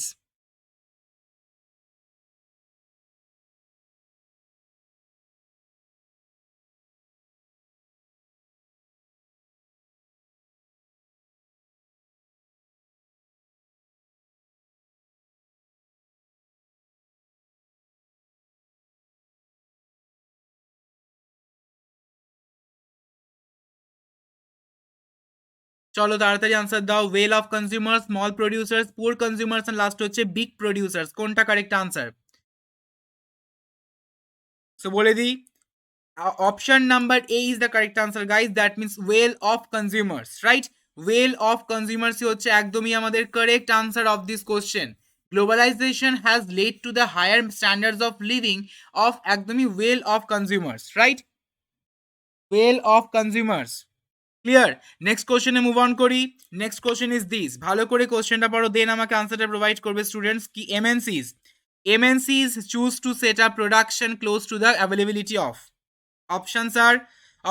চলো তাড়াতাড়ি আনসার দাও। Well of consumers, small producers, poor consumers and last হচ্ছে বিগ প্রোডিউসার্স। কোনটা কারেক্ট আনসার? সো বলে দিই, option number A is the correct answer guys. That means well of consumers, right? Well of কনজিউমার্সই হচ্ছে একদমই আমাদের correct answer of this question. Globalisation has led to the higher standards of living of একদমই well of consumers, right? Well of consumers. Clear? Next কোশ্চেনে মুভ অন করি। Next question is this. ভালো করে কোশ্চেনটা পড়ো, দেন আমাকে আনসারটা প্রোভাইড করবে স্টুডেন্টস। কি MNCs choose to set up production close to the availability of. Options আর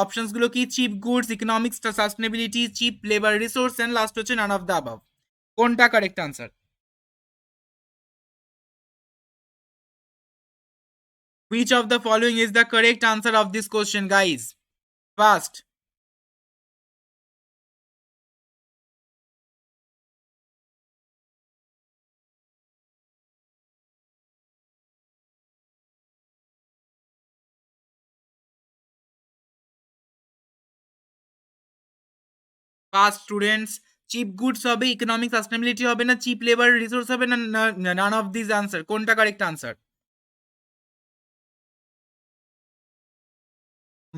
অপশনসগুলো কি? Cheap goods, economics, sustainability, cheap labour resource and last হচ্ছে নান অফ দ্য অ্যাবাভ। কোনটা correct answer? Which of the following is the correct answer of this question guys? First, first students, cheap goods হবে, ইকোনমিক সাস্টেনেবিলিটি হবে না, চিপ লেবার রিসোর্স হবে না, নান অফ দিস আনসার। কোনটা correct answer?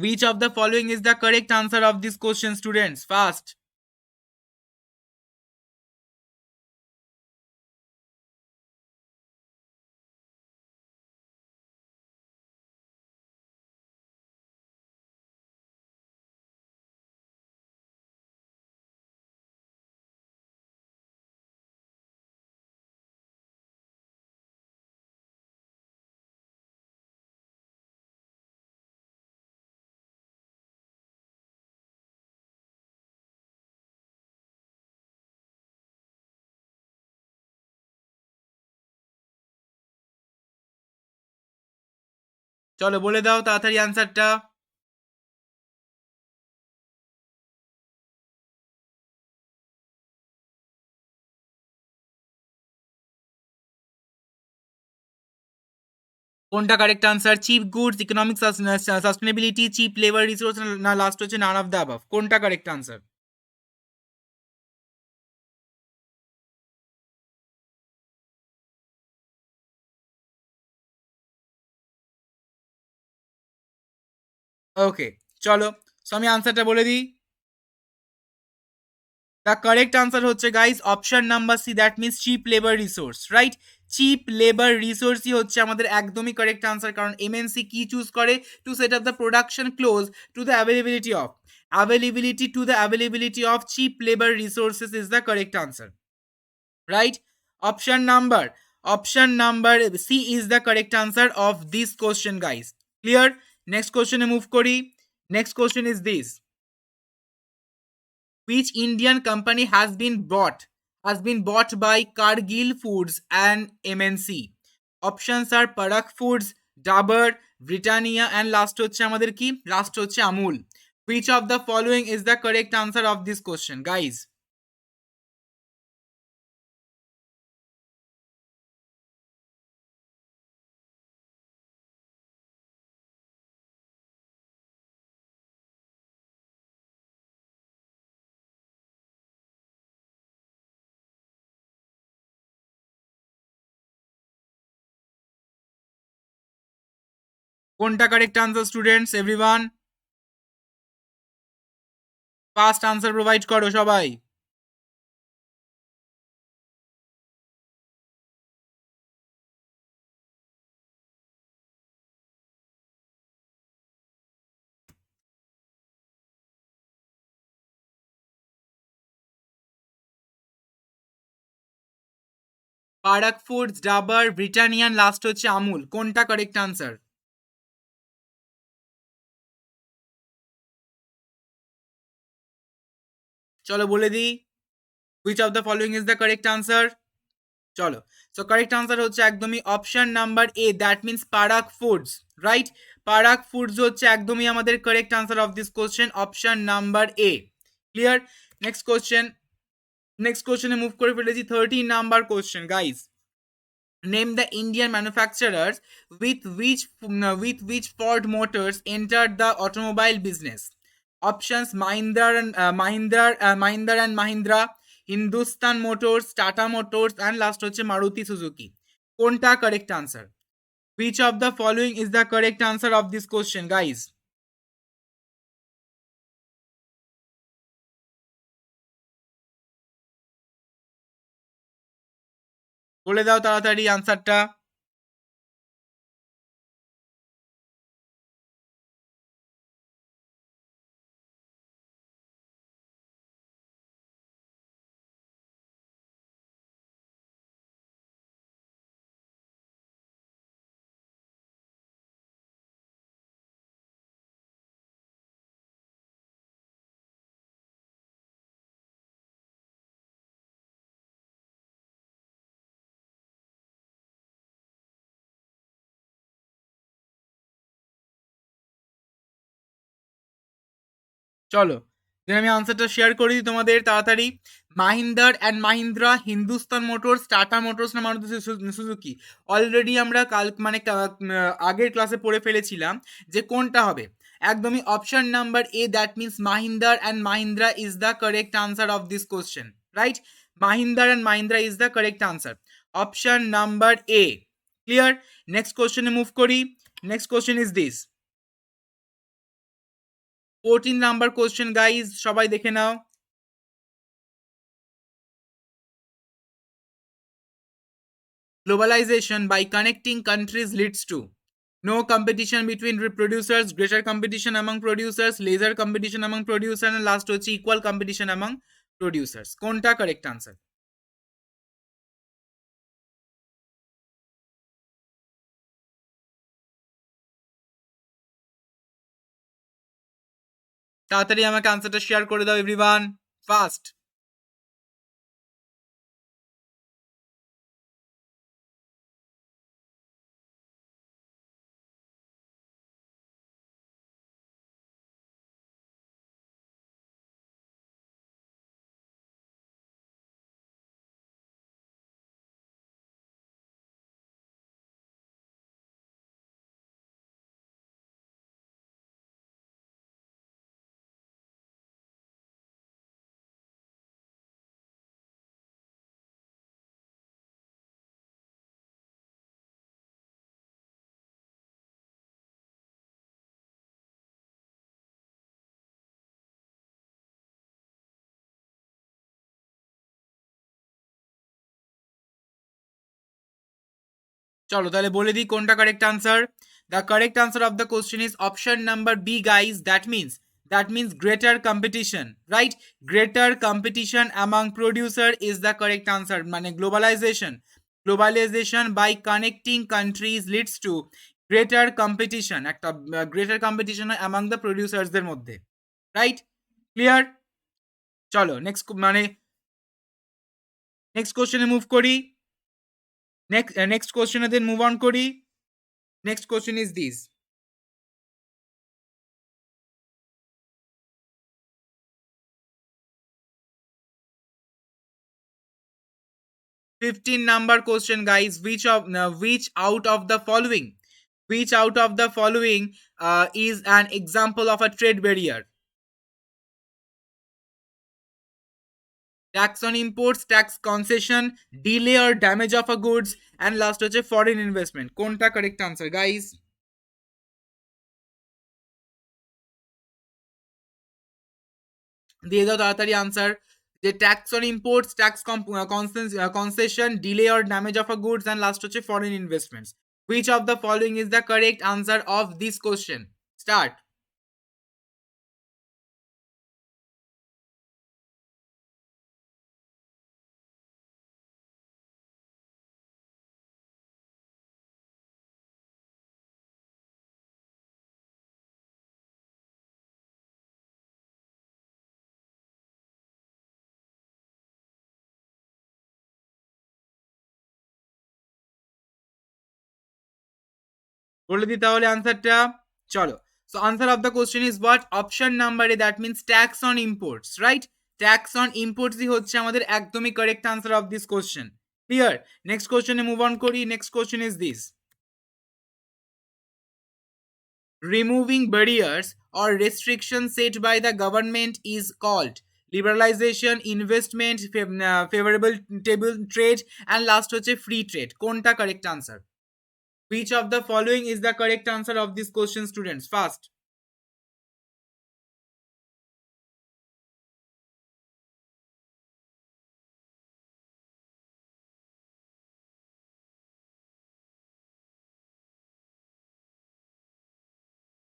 Which of the following is the correct answer of this question, students? Fast. চলো বলে দাও তাড়াতাড়ি আনসারটা। কোনটা correct answer? Cheap goods, economic sustainability, cheap labour resource, না লাস্ট হচ্ছে নান অফ দ্য অ্যাবাভ? কোনটা কারেক্ট আনসার? ওকে, চলো। সো আমি আনসারটা বলে দিই। দ্য কারেক্ট আনসার হচ্ছে guys option number C, that means cheap labour resource, right? Cheap labour রিসোর্সই হচ্ছে আমাদের একদমই কারেক্ট আনসার, কারণ এমএনসি কি চুজ করে? To set up the production close to the availability of cheap labor resources is the correct answer, right? Option number C is the correct answer of this question, guys. Clear? Next question move kori. Next question is this: which Indian company has been bought by Cargill Foods and MNC? Options are Parak Foods, Dabur, Britannia, and last হচ্ছে আমাদের কি? Last হচ্ছে Amul. Which of the following is the correct answer of this question, guys? কোনটা correct answer students? Everyone first answer provide করো সবাই। পারাক ফুডস, ডাবার, ব্রিটানিয়ান, লাস্ট হচ্ছে আমুল। কোনটা কারেক্ট আনসার? চলো বলে দিই, which of the following is the correct answer. চলো, সো কারেক্ট আনসার হচ্ছে একদমই option number A, that means Parag foods, right? Parag foods হচ্ছে একদমই আমাদের correct answer of this question, option number A. Clear? Next question. Next কোশ্চেনে মুভ করে ফেলেছি 13 number question, guys. Name the Indian manufacturers with which Ford Motors entered the automobile business. Options: Mahindra and Mahindra, Hindustan Motors, Tata Motors, and last হচ্ছে Maruti Suzuki. কোনটা correct answer? Which of the following is the correct answer of this question, guys? বলে দাও তাড়াতাড়ি আনসারটা। চলো, then আমি আনসারটা শেয়ার করে দিই তোমাদের তাড়াতাড়ি। Mahindra and Mahindra, Hindustan motors, Tata motors, না মারুতি সুজুকি? অলরেডি আমরা কাল মানে আগের ক্লাসে পড়ে ফেলেছিলাম যে কোনটা হবে। একদমই option number A, that means Mahindra and Mahindra is the correct answer of this question, right? Mahindra and Mahindra is the correct answer, option number A. Clear? Next কোশ্চেনে মুভ করি। Next question is this, 14 number question, guys সবাই দেখে নাও। Globalization by connecting countries leads to no competition between producers, greater competition among producers, lesser competition among producers, and last হচ্ছে equal competition among producers. কোনটা correct answer? তাড়াতাড়ি আমাকে আনসারটা শেয়ার করে দাও এভরিওয়ান, ফাস্ট। চলো তাহলে বলে দিই কোনটা correct answer. The correct answer of the question is option number B guys, that means greater competition, right? Greater competition among producer is the correct answer, মানে globalization by connecting countries leads to greater competition, একটা greater competition among the producers দের মধ্যে, রাইট? ক্লিয়ার? চলো নেক্সট মানে নেক্সট কোশ্চেনে মুভ করি। নেক্সট কোশ্চেনে দেন মুভ অন করি। Next question is this, 15 number question guys, which out of the following, is an example of a trade barrier? Tax on imports, tax concession, delay or damage of a goods, and last হচ্ছে foreign investment. কোনটা correct answer guys? দিয়ে দাও তাড়াতাড়ি আনসার, যে tax on imports, tax concession, delay or damage of a goods, and last হচ্ছে foreign investments. Which of the following is the correct answer of this question? Start. বলে দিই তাহলে আনসারটা, চলো। So answer of the question is what? Option number A, that means tax on imports, right? Tax on ইম্পোর্টসই হচ্ছে আমাদের একদমই correct answer of this question. Clear? Next কোশ্চেনে মুভ অন করি। Next question is this, removing barriers or restrictions set by the government is called liberalization, investment, favorable table trade, and last হচ্ছে free trade. কোনটা correct answer? Which of the following is the correct answer of this question, students? Fast.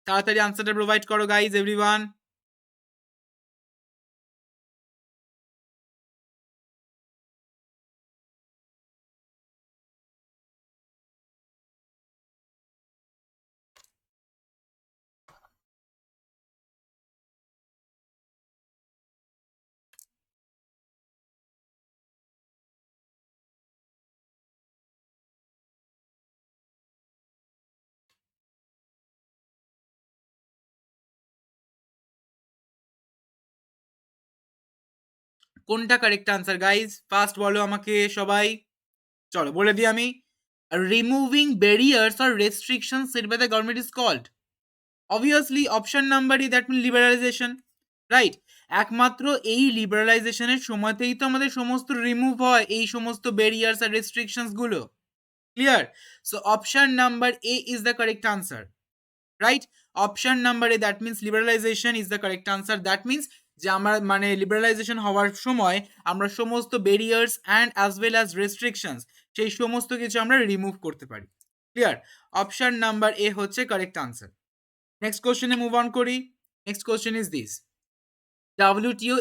তাড়াতাড়ি আনসারটা প্রোভাইড করো গাইজ, এভরিওয়ান। কোনটা কারেক্ট আনসার গাইজ? ফার্স্ট বলো আমাকে সবাই। চলো বলে দিই আমি, removing barriers or restriction set by the government is called, obviously option number E, that mean liberalization, right? একমাত্র এই লিবারালাইজেশনের সময়তেই তো আমাদের সমস্ত রিমুভ হয় এই সমস্ত ব্যারিয়ার্স আর রেস্ট্রিকশনস গুলো। Clear? So option number A is the correct answer, right? Option number A, that means liberalisation is the correct answer. That means যে আমরা মানে লিবারালাইজেশন হওয়ার সময় আমরা সমস্ত barriers and as well as restrictions, সেই সমস্ত কিছু আমরা রিমুভ করতে পারি। ক্লিয়ার? অপশন নাম্বার এ হচ্ছে কারেক্ট আনসার। নেক্সট কোশ্চেনে মুভ অন করি। Next question is this, WTO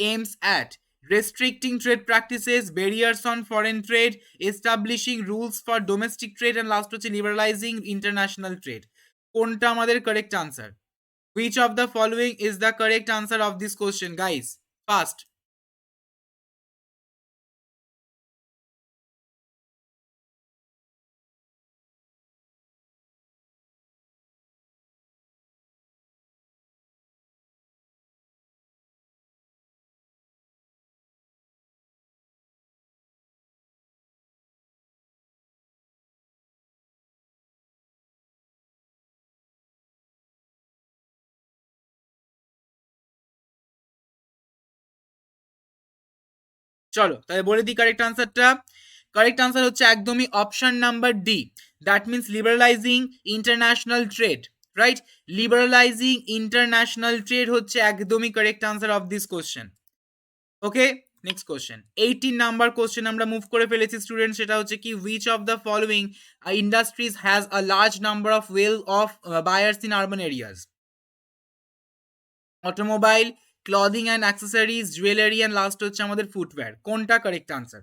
aims at restricting trade practices, barriers on foreign trade, establishing rules for domestic trade, and last হচ্ছে liberalizing international trade. কোনটা আমাদের correct answer? Which of the following is the correct answer of this question, guys? Fast. চলো তাহলে বলে দিই কারেক্ট আনসারটা। কারেক্ট আনসার হচ্ছে একদমই option number D, that means liberalising international trade, right? Liberalising international trade হচ্ছে একদমই correct answer of this question. Okay, next question 18 number question আমরা মুভ করে ফেলেছি স্টুডেন্ট, সেটা হচ্ছে কি which of the following industries has a large number of well of buyers in urban areas? Automobile, clothing and accessories, jewellery and last হচ্ছে আমাদের ফুটওয়্যার। কোনটা correct answer?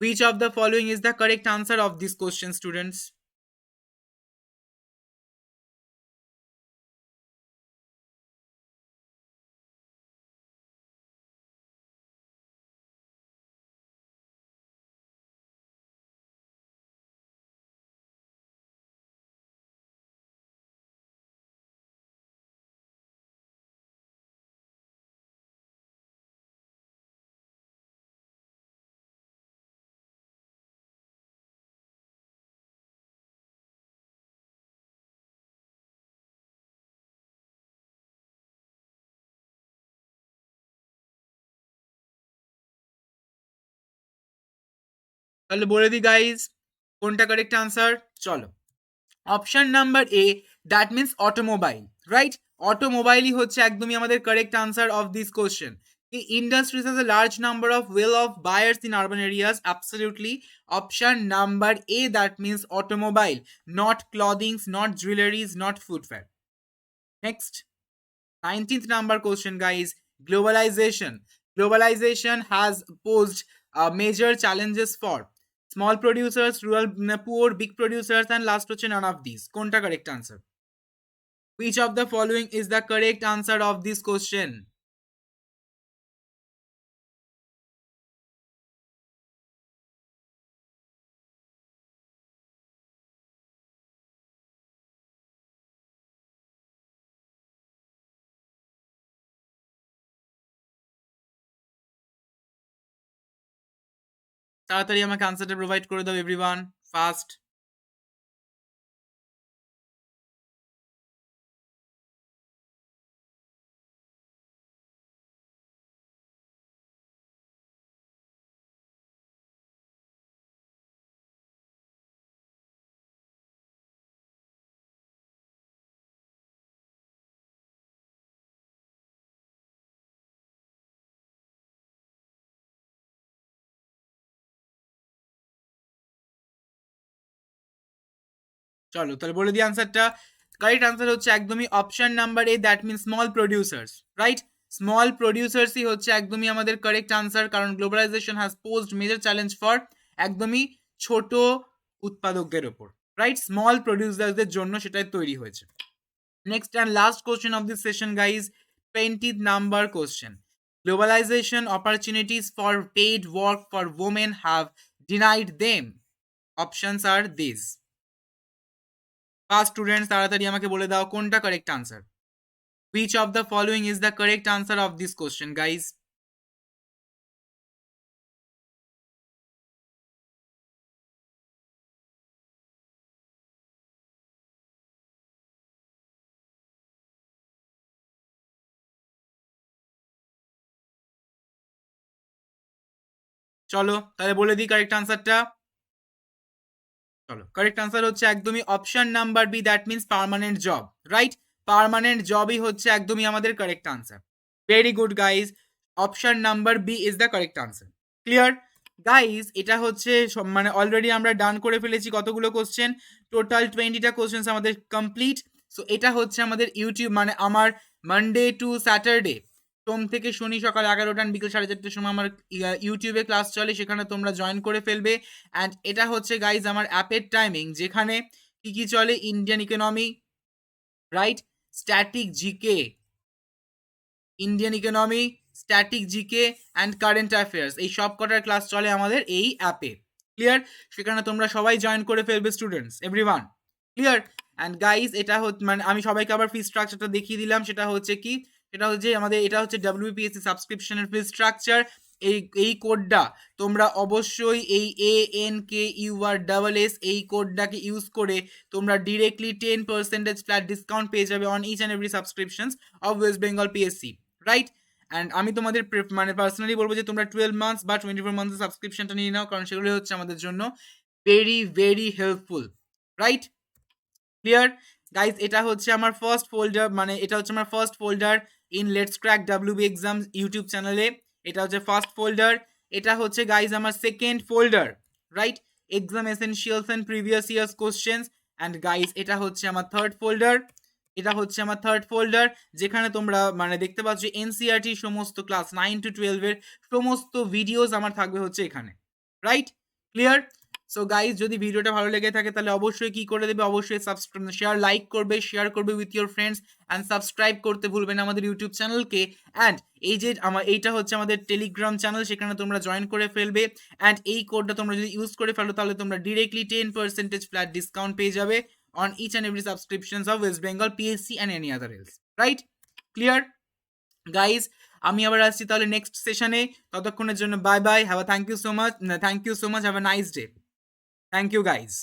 which of the following is the correct answer of this question students? তাহলে বলে দিই গাইজ কোনটা কারেক্ট আনসার। চলো, option number A, that means automobile, right? অটোমোবাইলই হচ্ছে একদমই আমাদের correct answer of this question. The industries has a large number of well off buyers in urban areas. Absolutely. Option number A, that means automobile, not clothing, not jewelries, not footwear. Next, 19th number question, guys. Globalization. Globalization has posed major challenges for small producers, rural poor, big producers, and last question, none of these. Konta correct answer? Which of the following is the correct answer of this question? তাড়াতাড়ি আমাকে আনসারটা প্রোভাইড করে দাও এভরিওয়ান, ফাস্ট। চলো তাহলে বলে দিই আনসারটা। কারেক্ট আনসার হচ্ছে একদমই option number A, that mean small producers, right? Small প্রডিউসার্সই হচ্ছে একদমই আমাদের কারেক্ট আনসার, কারণ globalisation has posed major challenge for একদমই ছোট উৎপাদকদের ওপর, রাইট? স্মল প্রডিউসারদের জন্য সেটাই তৈরি হয়েছে। Next and last question of this session guys, 20th number question. Globalization opportunities for paid work for women have denied them. Options are these. First students তাড়াতাড়ি আমাকে বলে দাও কোনটা correct answer. Which of the following is the correct answer of this question guys? চলো তাহলে বলে দিই কারেক্ট আনসারটা। চলো, কারেক্ট আনসার হচ্ছে একদমই option number B, that means permanent job, right? Permanent জবই হচ্ছে একদমই আমাদের correct answer. Very good guys, option number B is the correct answer. Clear guys? এটা হচ্ছে মানে অলরেডি আমরা ডান করে ফেলেছি কতগুলো কোশ্চেন, টোটাল 20টা কোশ্চেন আমাদের কমপ্লিট। সো এটা হচ্ছে আমাদের ইউটিউব, মানে আমার মানডে টু স্যাটারডে, সোম থেকে শনি সকাল 11টা বিকেল 4:30টার সময় আমার ইউটিউবে ক্লাস চলে, সেখানে তোমরা জয়েন করে ফেলবে। অ্যান্ড এটা হচ্ছে গাইজ আমার অ্যাপের টাইমিং, যেখানে কি কি চলে, Indian economy, right? Static GK, Indian economy, static GK and current affairs, এই সব কটার ক্লাস চলে আমাদের এই অ্যাপে। ক্লিয়ার? সেখানে তোমরা সবাই জয়েন করে ফেলবে students, everyone. Clear? And guys এটা হচ্ছে মানে আমি সবাইকে আবার ফি স্ট্রাকচারটা দেখিয়ে দিলাম, সেটা হচ্ছে কি, সেটা হচ্ছে আমাদের এটা হচ্ছে WPSC সাবস্ক্রিপশনের ফি স্ট্রাকচার। এই কোডটা তোমরা অবশ্যই এই ANKUR এই কোডটাকে ইউজ করে তোমরা ডিরেক্টলি 10% ফ্ল্যাট ডিসকাউন্ট পেয়ে যাবে on each and every subscriptions of West Bengal PSC, right? And আমি তোমাদের মানে পার্সোনালি বলবো যে তোমরা 12 মান্থস বা 24 মান্থসের সাবস্ক্রিপশনটা নিয়ে নাও, কারণ সেগুলো হচ্ছে আমাদের জন্য very very helpful, right? Clear guys? এটা হচ্ছে আমার ফার্স্ট ফোল্ডার, মানে এটা হচ্ছে আমার first folder in let's crack WB exams YouTube চ্যানেলে। এটা হচ্ছে ফার্স্ট ফোল্ডার, এটা হচ্ছে গাইজ আমার second folder, right? Exam essentials and previous years questions. And guys এটা হচ্ছে আমার থার্ড ফোল্ডার, এটা হচ্ছে আমার থার্ড ফোল্ডার, যেখানে তোমরা মানে দেখতে পাচ্ছ এনসিইআরটি সমস্ত ক্লাস 9 to 12 এর সমস্ত ভিডিওস আমার থাকবে হচ্ছে এখানে, রাইট? ক্লিয়ার? সো গাইজ যদি ভিডিওটা ভালো লেগে থাকে তাহলে অবশ্যই কি করে দেবে, অবশ্যই সাবস্ক্রাইব শেয়ার লাইক করবে, শেয়ার করবে with your friends and subscribe করতে ভুলবেন আমাদের ইউটিউব চ্যানেলকে। অ্যান্ড এই যে এইটা হচ্ছে আমাদের টেলিগ্রাম চ্যানেল, সেখানে তোমরা জয়েন করে ফেলবে। অ্যান্ড এই কোডটা তোমরা যদি ইউজ করে ফেলো তাহলে তোমরা ডিরেক্টলি 10% ফ্ল্যাট ডিসকাউন্ট পেয়ে যাবে on each and every subscriptions of West Bengal PSC and any other else, right? Clear guys? আমি আবার আসছি তাহলে নেক্সট সেশনে, ততক্ষণের জন্য bye bye, have a thank you so much, have a nice day, thank you guys.